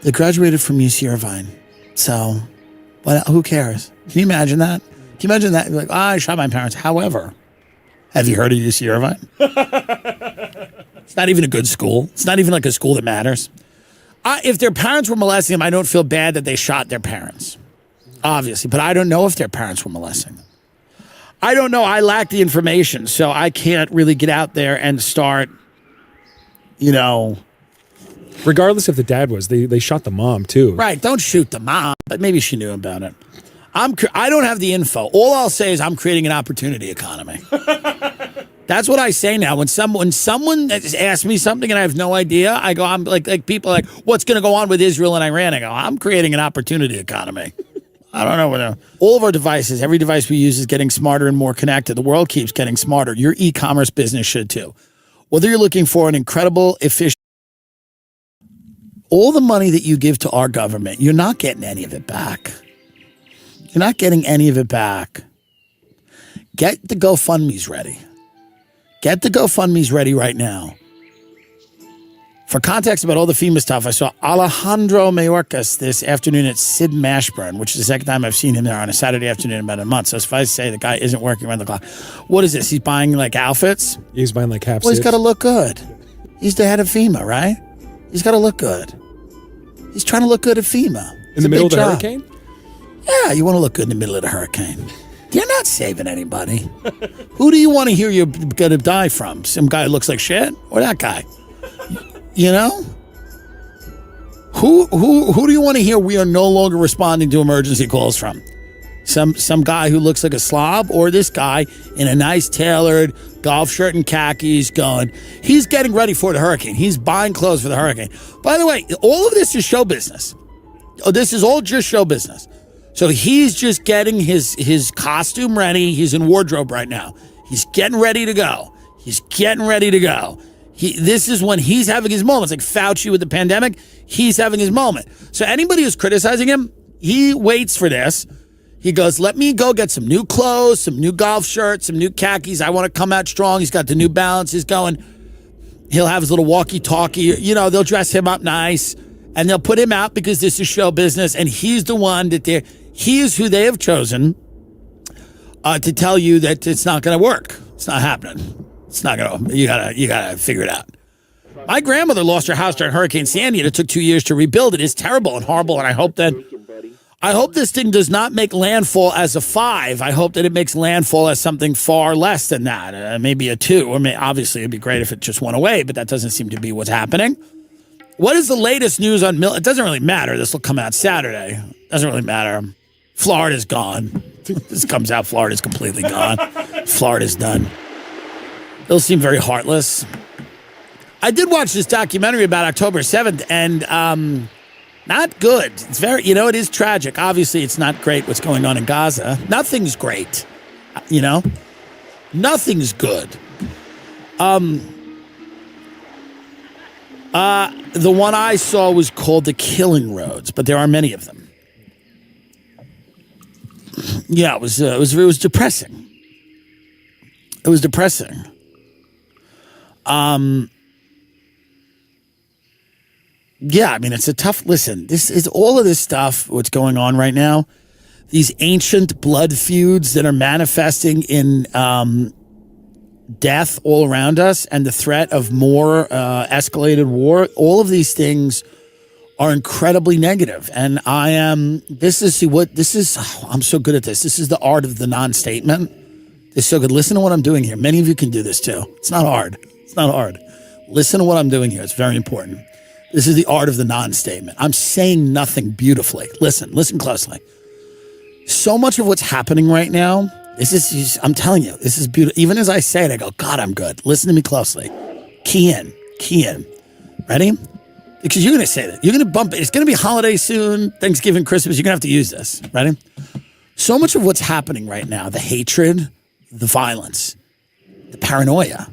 They graduated from UC Irvine. So, who cares? Can you imagine that? Can you imagine that? You're like, I shot my parents. However, have you heard of UC Irvine? It's not even a good school. It's not even like a school that matters. If their parents were molesting them, I don't feel bad that they shot their parents. obviously, but I don't know if their parents were molesting them. I don't know. I lack the information, so I can't really get out there and start, Regardless if the dad was, they shot the mom too. Right, don't shoot the mom, but maybe she knew about it. I don't have the info. All I'll say is I'm creating an opportunity economy. That's what I say now. When someone asks me something and I have no idea, I go, I'm like people are like, what's going to go on with Israel and Iran? I go, I'm creating an opportunity economy. I don't know what. All of our devices, every device we use is getting smarter and more connected. The world keeps getting smarter. Your e-commerce business should too. Whether you're looking for an incredible, efficient, all the money that you give to our government, you're not getting any of it back. You're not getting any of it back. Get the GoFundMe's ready. Get the GoFundMe's ready right now. For context about all the FEMA stuff, I saw Alejandro Mayorkas this afternoon at Sid Mashburn, which is the second time I've seen him there on a Saturday afternoon in about a month. So if I say the guy isn't working around the clock, what is this? He's buying like outfits? He's buying like half. Well, he's got to look good. He's the head of FEMA, right? He's got to look good. He's trying to look good at FEMA. In the middle of the hurricane? Yeah, you want to look good in the middle of the hurricane. You're not saving anybody. Who do you want to hear you're going to die from? Some guy who looks like shit? Or that guy? You know? Who do you want to hear we are no longer responding to emergency calls from? Some guy who looks like a slob, or this guy in a nice tailored golf shirt and khakis going, he's getting ready for the hurricane. He's buying clothes for the hurricane. By the way, all of this is show business. Oh, this is all just show business. So he's just getting his costume ready. He's in wardrobe right now. He's getting ready to go. He's getting ready to go. This is when he's having his moments. Like Fauci with the pandemic, he's having his moment. So anybody who's criticizing him, he waits for this. He goes, let me go get some new clothes, some new golf shirts, some new khakis. I want to come out strong. He's got the New Balance. He's going. He'll have his little walkie-talkie. You know, they'll dress him up nice. And they'll put him out because this is show business. And he's the one he is who they have chosen to tell you that it's not going to work. It's not happening. It's not going to, you gotta figure it out. My grandmother lost her house during Hurricane Sandy, and it took 2 years to rebuild it. It's terrible and horrible, and I hope this thing does not make landfall as a 5. I hope that it makes landfall as something far less than that, maybe a 2. I mean, obviously, it'd be great if it just went away, but that doesn't seem to be what's happening. What is the latest news on It doesn't really matter. This will come out Saturday. Doesn't really matter. Florida's gone. This comes out, Florida's completely gone. Florida's done. They'll seem very heartless. I did watch this documentary about October 7th, and not good. It's very, it is tragic. Obviously, it's not great what's going on in Gaza. Nothing's great, Nothing's good. The one I saw was called The Killing Roads, but there are many of them. Yeah, it was depressing. It was depressing. Yeah, I mean, it's a tough, listen, this is all of this stuff, what's going on right now, these ancient blood feuds that are manifesting in death all around us and the threat of more escalated war, all of these things are incredibly negative. And I'm so good at this. This is the art of the non-statement. It's so good. Listen to what I'm doing here. Many of you can do this too. It's not hard. It's not hard. Listen to what I'm doing here. It's very important. This is the art of the non-statement. I'm saying nothing beautifully. Listen closely. So much of what's happening right now, I'm telling you, this is beautiful. Even as I say it, I go, God, I'm good. Listen to me closely. Key in. Ready? Because you're going to say that. You're going to bump it. It's going to be holiday soon, Thanksgiving, Christmas. You're going to have to use this. Ready? So much of what's happening right now, the hatred, the violence, the paranoia,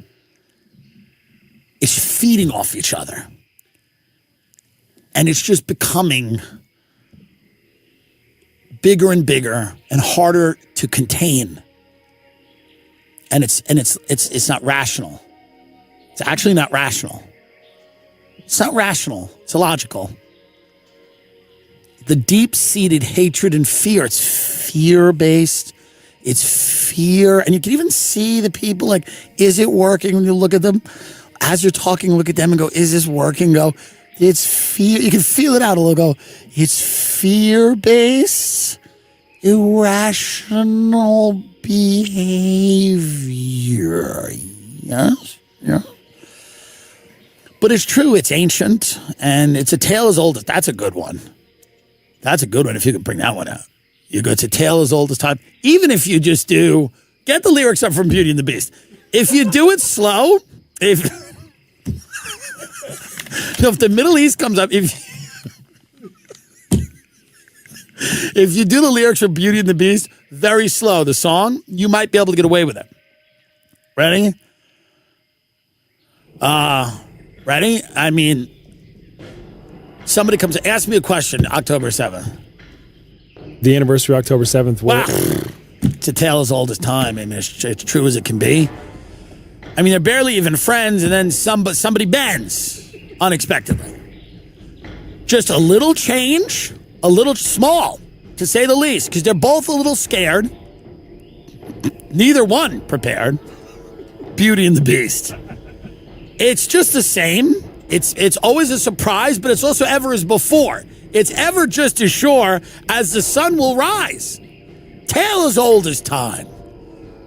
is feeding off each other. And it's just becoming bigger and bigger and harder to contain. And it's not rational. It's actually not rational. It's not rational. It's illogical. The deep-seated hatred and fear, it's fear-based. It's fear. And you can even see the people like, is it working? When you look at them, as you're talking, look at them and go, is this working? Go, it's fear. You can feel it out a little. Go, it's fear-based. irrational behavior. Yes, yeah. But it's true, it's ancient, and it's a tale as old as, that's a good one. That's a good one if you can bring that one out. You go, it's a tale as old as time. Even if you just get the lyrics up from Beauty and the Beast. If you do it slow, if the Middle East comes up, if you do the lyrics from Beauty and the Beast very slow, the song, you might be able to get away with it. Ready? Ready? I mean, somebody comes, ask me a question, October 7th. The anniversary, October 7th. Wow. It's a tale as old as time. I mean, it's true as it can be. I mean, they're barely even friends, and then somebody bends unexpectedly. Just a little change, a little small, to say the least, because they're both a little scared. Neither one prepared. Beauty and the Beast. It's just the same. It's always a surprise, but it's also ever as before. It's ever just as sure as the sun will rise. Tale as old as time.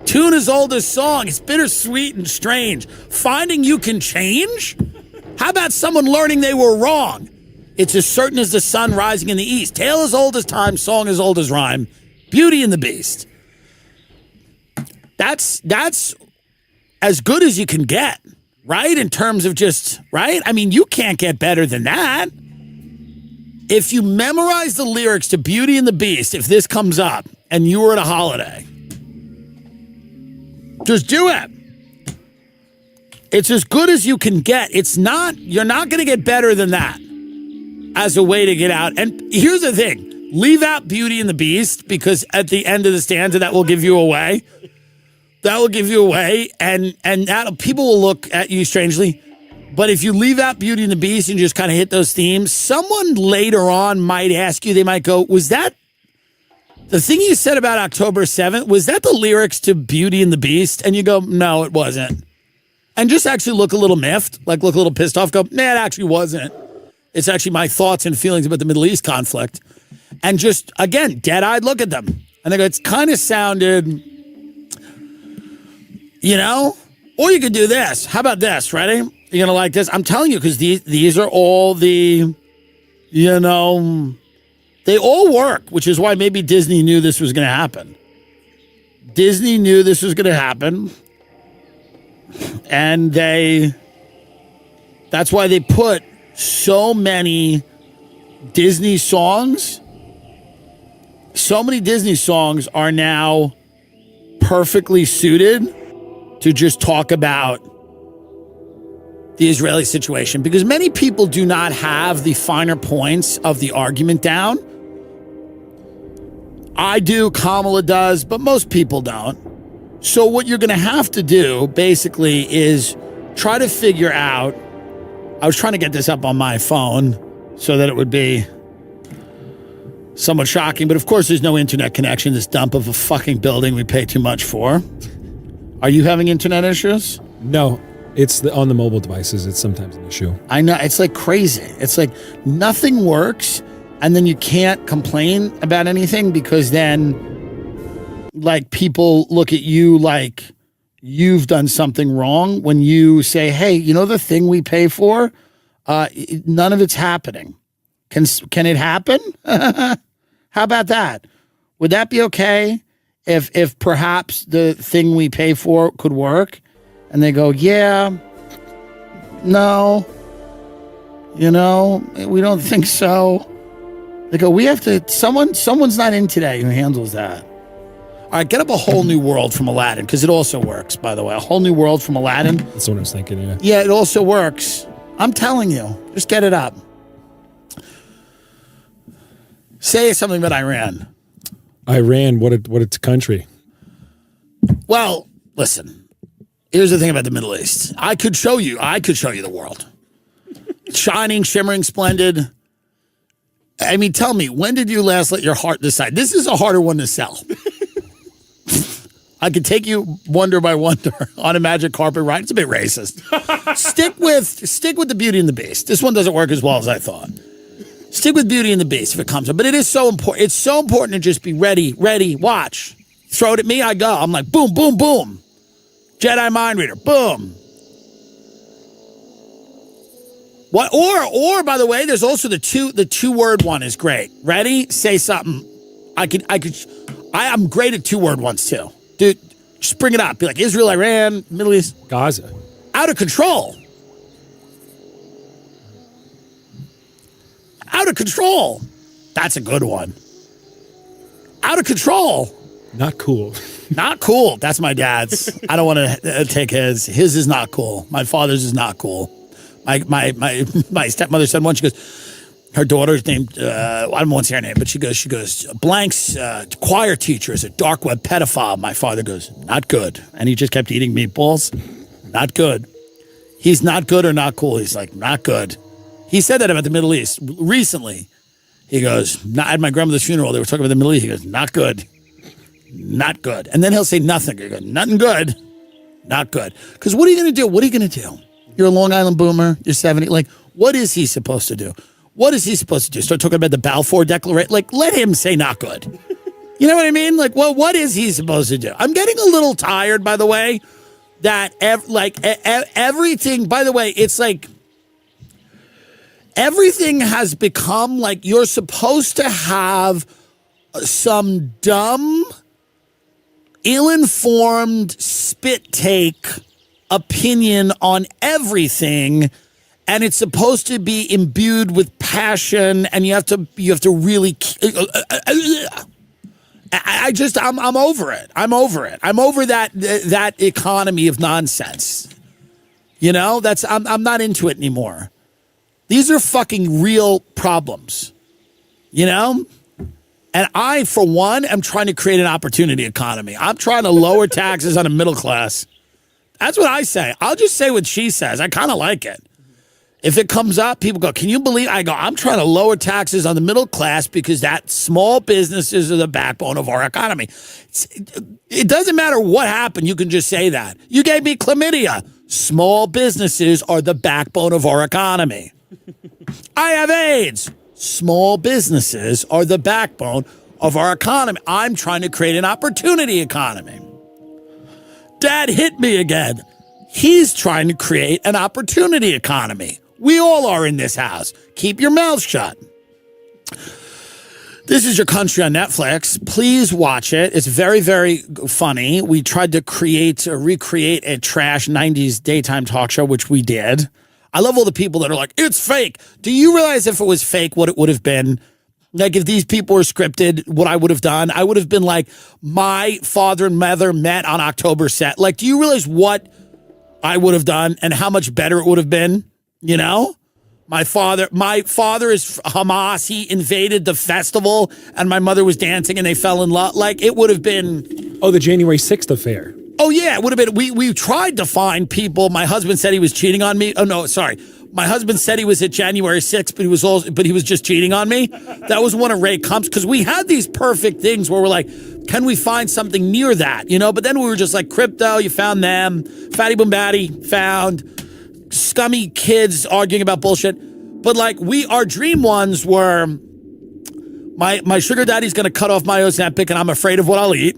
Tune as old as song. It's bittersweet and strange. Finding you can change? How about someone learning they were wrong? It's as certain as the sun rising in the east. Tale as old as time, song as old as rhyme. Beauty and the Beast. That's as good as you can get, right? In terms of just, right? I mean, you can't get better than that. If you memorize the lyrics to Beauty and the Beast, if this comes up and you were at a holiday, just do it. It's as good as you can get. You're not going to get better than that as a way to get out. And here's the thing. Leave out Beauty and the Beast, because at the end of the stanza, that will give you away. That will give you away. And that, people will look at you strangely. But if you leave out Beauty and the Beast and just kind of hit those themes, someone later on might ask you, they might go, was that the thing you said about October 7th? Was that the lyrics to Beauty and the Beast? And you go, no, it wasn't. And just actually look a little miffed, like look a little pissed off, go, nah, it actually wasn't. It's actually my thoughts and feelings about the Middle East conflict. And just, again, dead-eyed look at them. And they go, it's kind of sounded, you know? Or you could do this. How about this? Ready? You're going to like this? I'm telling you, because these are all the, you know, they all work, which is why maybe Disney knew this was going to happen. Disney knew this was going to happen. And that's why they put so many Disney songs. So many Disney songs are now perfectly suited to just talk about the Israeli situation, because many people do not have the finer points of the argument down. I do, Kamala does, but most people don't. So what you're going to have to do, basically, is try to figure out, I was trying to get this up on my phone so that it would be somewhat shocking, but of course there's no internet connection, this dump of a fucking building we pay too much for. Are you having internet issues? No, it's on the mobile devices. It's sometimes an issue. I know. It's like crazy. It's like nothing works, and then you can't complain about anything, because then, like, people look at you like you've done something wrong when you say, hey, you know the thing we pay for? None of it's happening. Can it happen? How about that? Would that be okay if perhaps the thing we pay for could work? And they go, yeah, no, you know, we don't think so. They go, we have to, someone's not in today who handles that. All right, get up a whole new world from Aladdin, because it also works, by the way. A whole new world from Aladdin. That's what I was thinking, yeah. Yeah, it also works. I'm telling you, just get it up. Say something about Iran. Iran, what a country. Well, listen. Here's the thing about the Middle East. I could show you the world. Shining, shimmering, splendid. I mean, tell me, when did you last let your heart decide? This is a harder one to sell. I could take you wonder by wonder on a magic carpet ride. It's a bit racist. Stick with the Beauty and the Beast. This one doesn't work as well as I thought. Stick with Beauty and the Beast if it comes up. But it is so important. It's so important to just be ready, watch. Throw it at me, I go. I'm like, boom, boom, boom. Jedi Mind Reader, boom. What? Or by the way, there's also the two-word one is great. Ready? Say something. I'm great at two-word ones too. Dude, just bring it up. Be like Israel, Iran, Middle East. Gaza. Out of control. Out of control. That's a good one. Out of control. Not cool. Not cool. That's my dad's. I don't want to take his. His is not cool. My father's is not cool. My stepmother said once, she goes, her daughter's named, I don't want to say her name, but she goes, Blank's choir teacher is a dark web pedophile. My father goes, not good. And he just kept eating meatballs. Not good. He's not good or not cool. He's like, not good. He said that about the Middle East recently. He goes, at my grandmother's funeral, they were talking about the Middle East. He goes, not good. Not good. And then he'll say nothing. He goes, nothing good. Not good. Because what are you going to do? What are you going to do? You're a Long Island boomer. You're 70. Like, what is he supposed to do? What is he supposed to do? Start talking about the Balfour Declaration? Like, let him say not good. You know what I mean? Like, well, what is he supposed to do? I'm getting a little tired, by the way, that everything, by the way, it's like everything has become like you're supposed to have some dumb, ill-informed spit take opinion on everything, and it's supposed to be imbued with passion, and you have to really I'm over it. I'm over that economy of nonsense. You know, I'm not into it anymore. These are fucking real problems. You know? And I, for one, am trying to create an opportunity economy. I'm trying to lower taxes on the middle class. That's what I say. I'll just say what she says. I kind of like it. If it comes up, people go, can you believe? I go, I'm trying to lower taxes on the middle class because that small businesses are the backbone of our economy. It doesn't matter what happened. You can just say that. You gave me chlamydia. Small businesses are the backbone of our economy. I have AIDS. Small businesses are the backbone of our economy. I'm trying to create an opportunity economy. Dad hit me again. He's trying to create an opportunity economy. We all are in this house. Keep your mouth shut. This is Your Country on Netflix. Please watch it. It's very, very funny. We tried to recreate a trash 90s daytime talk show, which we did. I love all the people that are like, it's fake. Do you realize if it was fake, what it would have been? Like, if these people were scripted, what I would have done, I would have been like, my father and mother met on October set. Like, do you realize what I would have done and how much better it would have been? You know? My father is Hamas. He invaded the festival and my mother was dancing and they fell in love. Like, it would have been... Oh, the January 6th affair. Oh, yeah, it would have been... We tried to find people. My husband said he was cheating on me. Oh, no, sorry. My husband said he was at January 6th, but he was just cheating on me. That was one of Ray Kump's, because we had these perfect things where we're like, can we find something near that? You know, but then we were just like, crypto, you found them. Fatty Boom Batty, found. Scummy kids arguing about bullshit. But like, our dream ones were, my sugar daddy's going to cut off my Ozempic and I'm afraid of what I'll eat.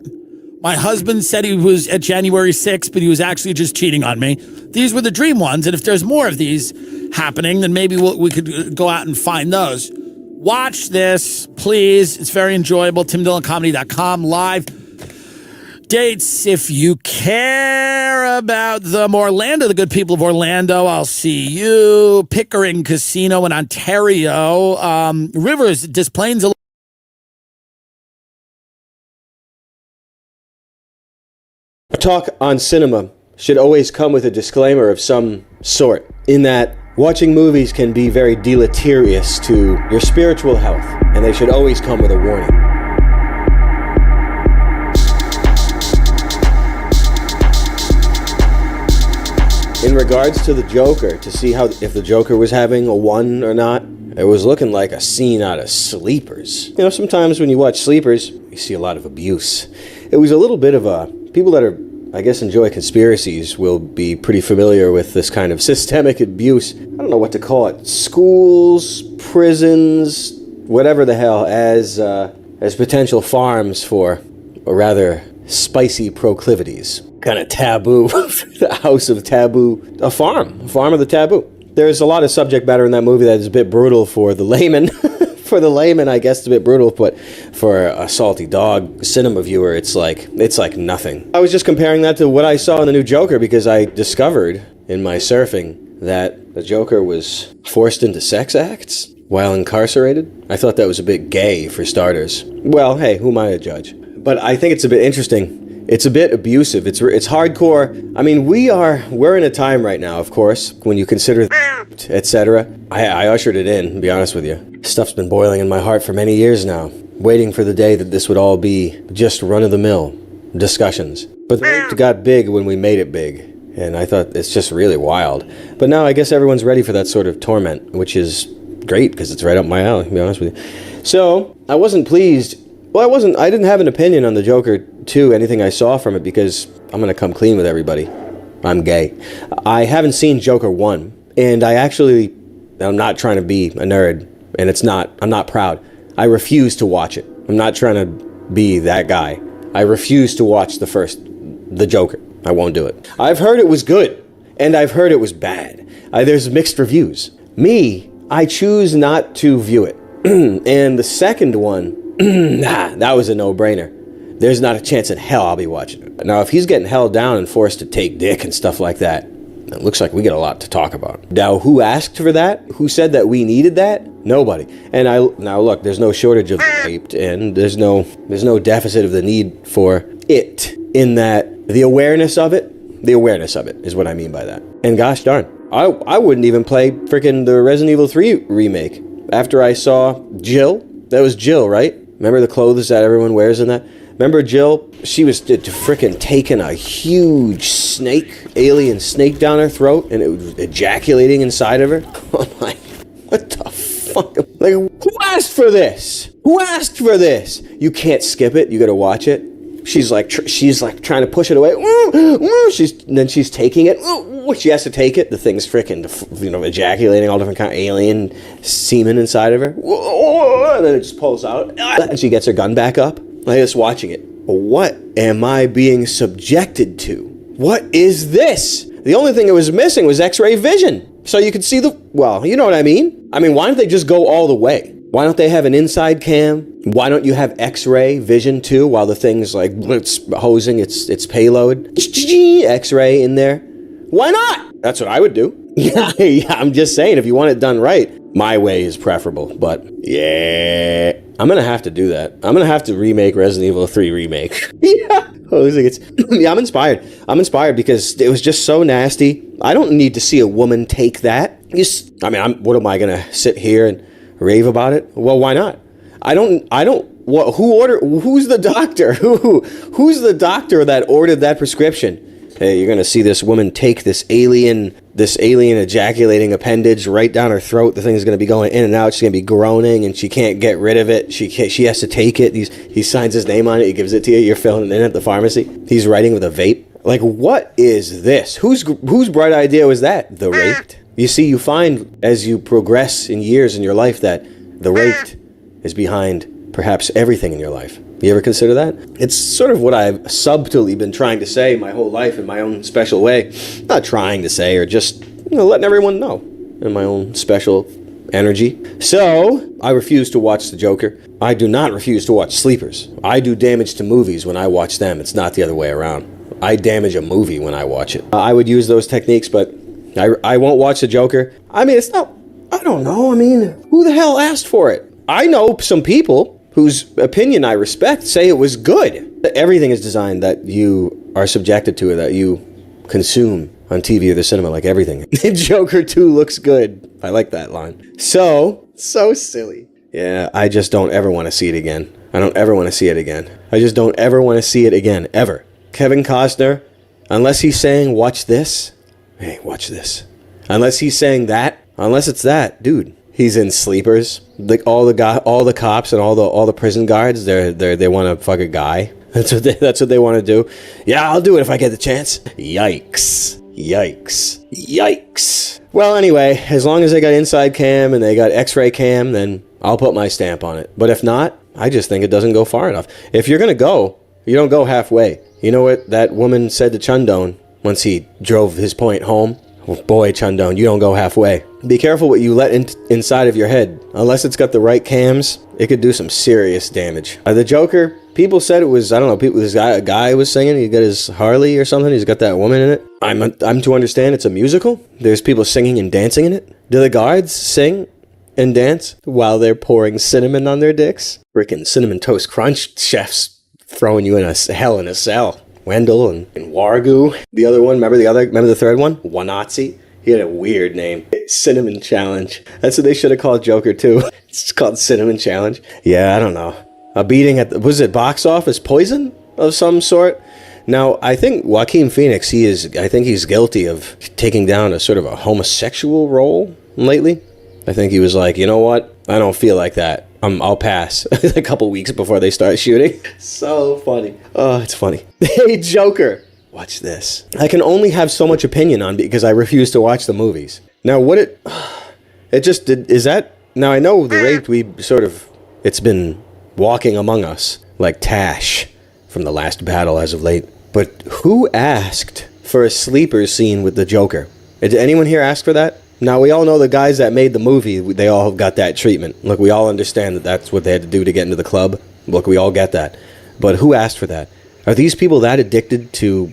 My husband said he was at January 6th, but he was actually just cheating on me. These were the dream ones. And if there's more of these happening, then maybe we could go out and find those. Watch this, please. It's very enjoyable. TimDillonComedy.com. Live dates if you care about them. Orlando, the good people of Orlando, I'll see you. Pickering Casino in Ontario. Rivers, Des Plaines. A talk on cinema should always come with a disclaimer of some sort, in that watching movies can be very deleterious to your spiritual health, and they should always come with a warning. In regards to the Joker, to see if the Joker was having a 1 or not, it was looking like a scene out of Sleepers. You know, sometimes when you watch Sleepers, you see a lot of abuse. It was a little bit of people that are I guess enjoy conspiracies will be pretty familiar with this kind of systemic abuse. I don't know what to call it. Schools, prisons, whatever the hell, as potential farms for, or rather, spicy proclivities. Kind of taboo. The house of taboo. A farm of the taboo. There's a lot of subject matter in that movie that is a bit brutal for the layman. For the layman, I guess it's a bit brutal, but for a salty dog cinema viewer, it's like nothing. I was just comparing that to what I saw in the new Joker because I discovered in my surfing that the Joker was forced into sex acts while incarcerated. I thought that was a bit gay, for starters. Well, hey, who am I to judge? But I think it's a bit interesting. It's a bit abusive. It's hardcore. I mean, we're in a time right now, of course, when you consider etc. I ushered it in, to be honest with you. Stuff's been boiling in my heart for many years now, waiting for the day that this would all be just run-of-the-mill discussions. But it got big when we made it big, and I thought it's just really wild. But now I guess everyone's ready for that sort of torment, which is great, because it's right up my alley, to be honest with you. So, I wasn't pleased. Well, I didn't have an opinion on the Joker 2, anything I saw from it, because I'm going to come clean with everybody. I'm gay. I haven't seen Joker 1, and I'm not trying to be a nerd, and I'm not proud. I refuse to watch it. I'm not trying to be that guy. I refuse to watch the Joker. I won't do it. I've heard it was good, and I've heard it was bad. There's mixed reviews. Me, I choose not to view it. And the second one, that was a no-brainer. There's not a chance in hell I'll be watching it. Now, if he's getting held down and forced to take dick and stuff like that, it looks like we get a lot to talk about. Now, who asked for that? Who said that we needed that? Nobody. And now look, there's no shortage of raped, and there's no deficit of the need for it. In that the awareness of it is what I mean by that. And gosh darn, I wouldn't even play freaking the Resident Evil 3 remake after I saw Jill. That was Jill, right? Remember the clothes that everyone wears in that? Remember Jill? She was freaking taking a huge alien snake down her throat, and it was ejaculating inside of her. I'm like, what the fuck? Like, who asked for this? Who asked for this? You can't skip it. You gotta watch it. She's like trying to push it away. Then she's taking it. She has to take it. The thing's freaking, ejaculating all different kind of alien semen inside of her. And then it just pulls out. And she gets her gun back up. Like, just watching it. What am I being subjected to? What is this? The only thing it was missing was X-ray vision. So you could see you know what I mean? I mean, why don't they just go all the way? Why don't they have an inside cam? Why don't you have X-ray vision too, while the thing's like hosing its payload? X-ray in there. Why not? That's what I would do. Yeah, I'm just saying, if you want it done right, my way is preferable. But yeah, I'm gonna have to do that. I'm gonna have to remake Resident Evil 3 remake. Yeah. I'm inspired. I'm inspired because it was just so nasty. I don't need to see a woman take that. What am I gonna sit here and rave about it? Well, why not? Who's the doctor? Who's the doctor that ordered that prescription? Hey, you're gonna see this woman take this alien ejaculating appendage right down her throat. The thing's gonna be going in and out. She's gonna be groaning, and she can't get rid of it. She has to take it. He signs his name on it. He gives it to you. You're filling it in at the pharmacy. He's writing with a vape. Like, what is this? Whose bright idea was that? The raped? You see, you find as you progress in years in your life that the raped is behind perhaps everything in your life. You ever consider that? It's sort of what I've subtly been trying to say my whole life in my own special way. Not trying to say, or just letting everyone know in my own special energy. So, I refuse to watch the Joker. I do not refuse to watch Sleepers. I do damage to movies when I watch them. It's not the other way around. I damage a movie when I watch it. I would use those techniques, but I won't watch the Joker. I mean, it's not... I don't know. I mean, who the hell asked for it? I know some people whose opinion I respect say it was good. Everything is designed that you are subjected to, that you consume on TV or the cinema, like everything. Joker 2 looks good. I like that line. So silly. Yeah, I just don't ever want to see it again. I don't ever want to see it again. I just don't ever want to see it again, ever. Kevin Costner, unless he's saying, watch this. Hey, watch this. Unless he's saying that, unless it's that, dude. He's in Sleepers. Like all the cops and all the prison guards, they want to fuck a guy. That's what they want to do. Yeah, I'll do it if I get the chance. Yikes. Well, anyway, as long as they got inside cam and they got x-ray cam, then I'll put my stamp on it. But if not, I just think it doesn't go far enough. If you're going to go, you don't go halfway. You know what that woman said to Chundon once he drove his point home? Oh boy, Chundon, you don't go halfway. Be careful what you let inside of your head. Unless it's got the right cams, it could do some serious damage. The Joker, people said it was, I don't know, a guy was singing, he got his Harley or something, he's got that woman in it. I'm to understand it's a musical? There's people singing and dancing in it? Do the guards sing and dance while they're pouring cinnamon on their dicks? Frickin' Cinnamon Toast Crunch chefs throwing you in a hell in a cell. Wendell and Wargu. The other one, remember the third one? Wanatsi. He had a weird name. Cinnamon Challenge. That's what they should have called Joker too. It's called Cinnamon Challenge. Yeah, I don't know. A beating at was it box office poison of some sort? Now, I think Joaquin Phoenix, I think he's guilty of taking down a sort of a homosexual role lately. I think he was like, you know what? I don't feel like that. I'll pass. A couple weeks before they start shooting. So funny. Oh, it's funny. Hey, Joker. Watch this. I can only have so much opinion on because I refuse to watch the movies. Now, is that... Now, I know the rate it's been walking among us like Tash from the last battle as of late. But who asked for a sleeper scene with the Joker? Did anyone here ask for that? Now, we all know the guys that made the movie, they all got that treatment. Look, we all understand that that's what they had to do to get into the club. Look, we all get that. But who asked for that? Are these people that addicted to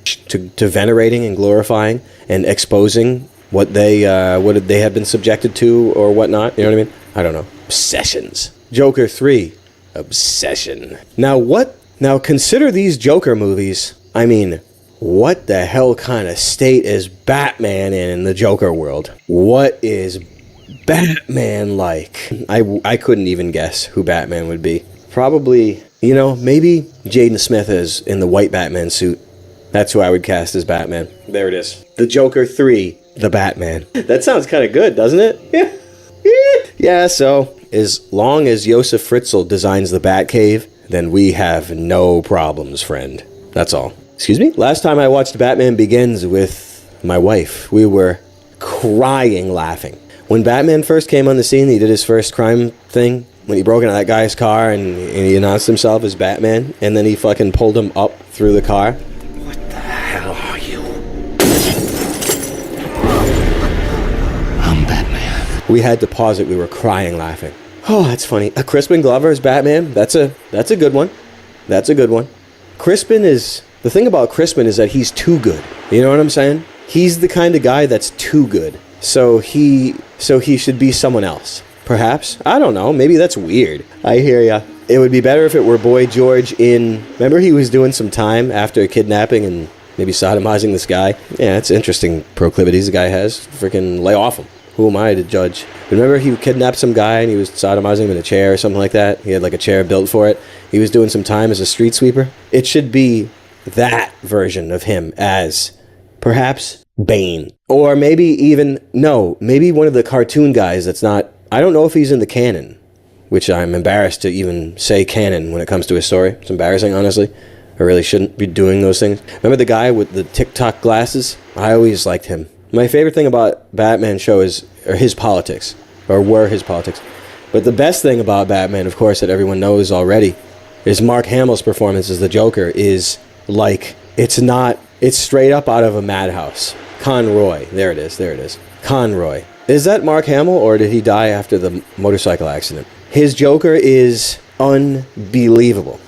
venerating and glorifying and exposing what they have been subjected to or whatnot? You know what I mean? I don't know. Obsessions. Joker 3. Obsession. Now, consider these Joker movies. I mean... What the hell kind of state is Batman in the Joker world? What is Batman like? I couldn't even guess who Batman would be. Probably, maybe Jaden Smith is in the white Batman suit. That's who I would cast as Batman. There it is. The Joker 3, the Batman. That sounds kind of good, doesn't it? Yeah. Yeah, so as long as Josef Fritzl designs the Batcave, then we have no problems, friend. That's all. Excuse me? Last time I watched Batman Begins with my wife, we were crying laughing. When Batman first came on the scene, he did his first crime thing, when he broke into that guy's car and he announced himself as Batman, and then he fucking pulled him up through the car. What the hell are you? I'm Batman. We had to pause it. We were crying laughing. Oh, that's funny. Crispin Glover as Batman, that's a good one. That's a good one. The thing about Crispin is that he's too good. You know what I'm saying? He's the kind of guy that's too good. So he should be someone else. Perhaps? I don't know. Maybe that's weird. I hear ya. It would be better if it were Boy George remember he was doing some time after kidnapping and maybe sodomizing this guy? Yeah, it's interesting proclivities the guy has. Freaking lay off him. Who am I to judge? Remember he kidnapped some guy and he was sodomizing him in a chair or something like that? He had like a chair built for it. He was doing some time as a street sweeper. It should be that version of him as perhaps Bane. Or maybe maybe one of the cartoon guys that's not, I don't know if he's in the canon, which I'm embarrassed to even say canon when it comes to his story. It's embarrassing, honestly. I really shouldn't be doing those things. Remember the guy with the TikTok glasses? I always liked him. My favorite thing about Batman show were his politics. But the best thing about Batman, of course, that everyone knows already, is Mark Hamill's performance as the Joker is like, it's straight up out of a madhouse. Conroy. There it is. Conroy. Is that Mark Hamill, or did he die after the motorcycle accident? His Joker is unbelievable.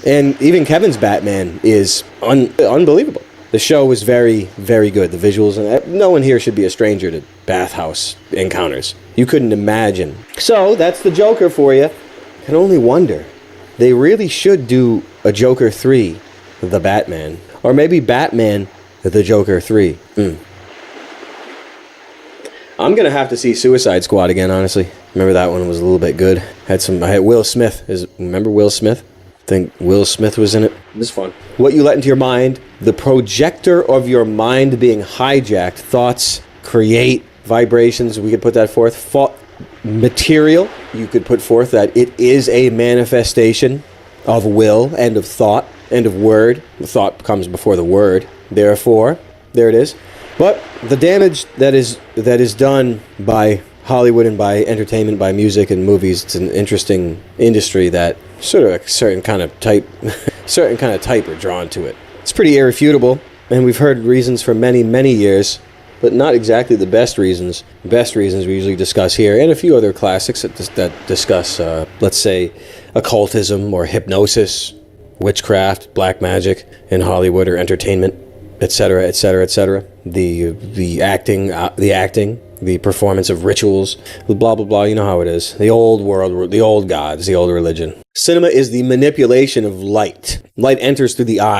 And even Kevin's Batman is unbelievable. The show was very, very good. The visuals, and no one here should be a stranger to bathhouse encounters. You couldn't imagine. So, that's the Joker for you. I can only wonder. They really should do a Joker 3, the Batman. Or maybe Batman, the Joker 3. I'm going to have to see Suicide Squad again, honestly. Remember that one was a little bit good. I had Will Smith. Remember Will Smith? I think Will Smith was in it. It was fun. What you let into your mind, the projector of your mind being hijacked, thoughts create vibrations. We could put that forth. Material, you could put forth that it is a manifestation of will and of thought. End of word. The thought comes before the word. Therefore, there it is. But the damage that is done by Hollywood and by entertainment, by music and movies, it's an interesting industry that sort of a certain kind of type are drawn to it. It's pretty irrefutable, and we've heard reasons for many, many years, but not exactly the best reasons. The best reasons we usually discuss here, and a few other classics that discuss, let's say, occultism or hypnosis, witchcraft, black magic in Hollywood or entertainment, etc., etc., etc. The acting, the performance of rituals, blah, blah, blah. You know how it is. The old world, the old gods, the old religion. Cinema is the manipulation of light. Light enters through the eye.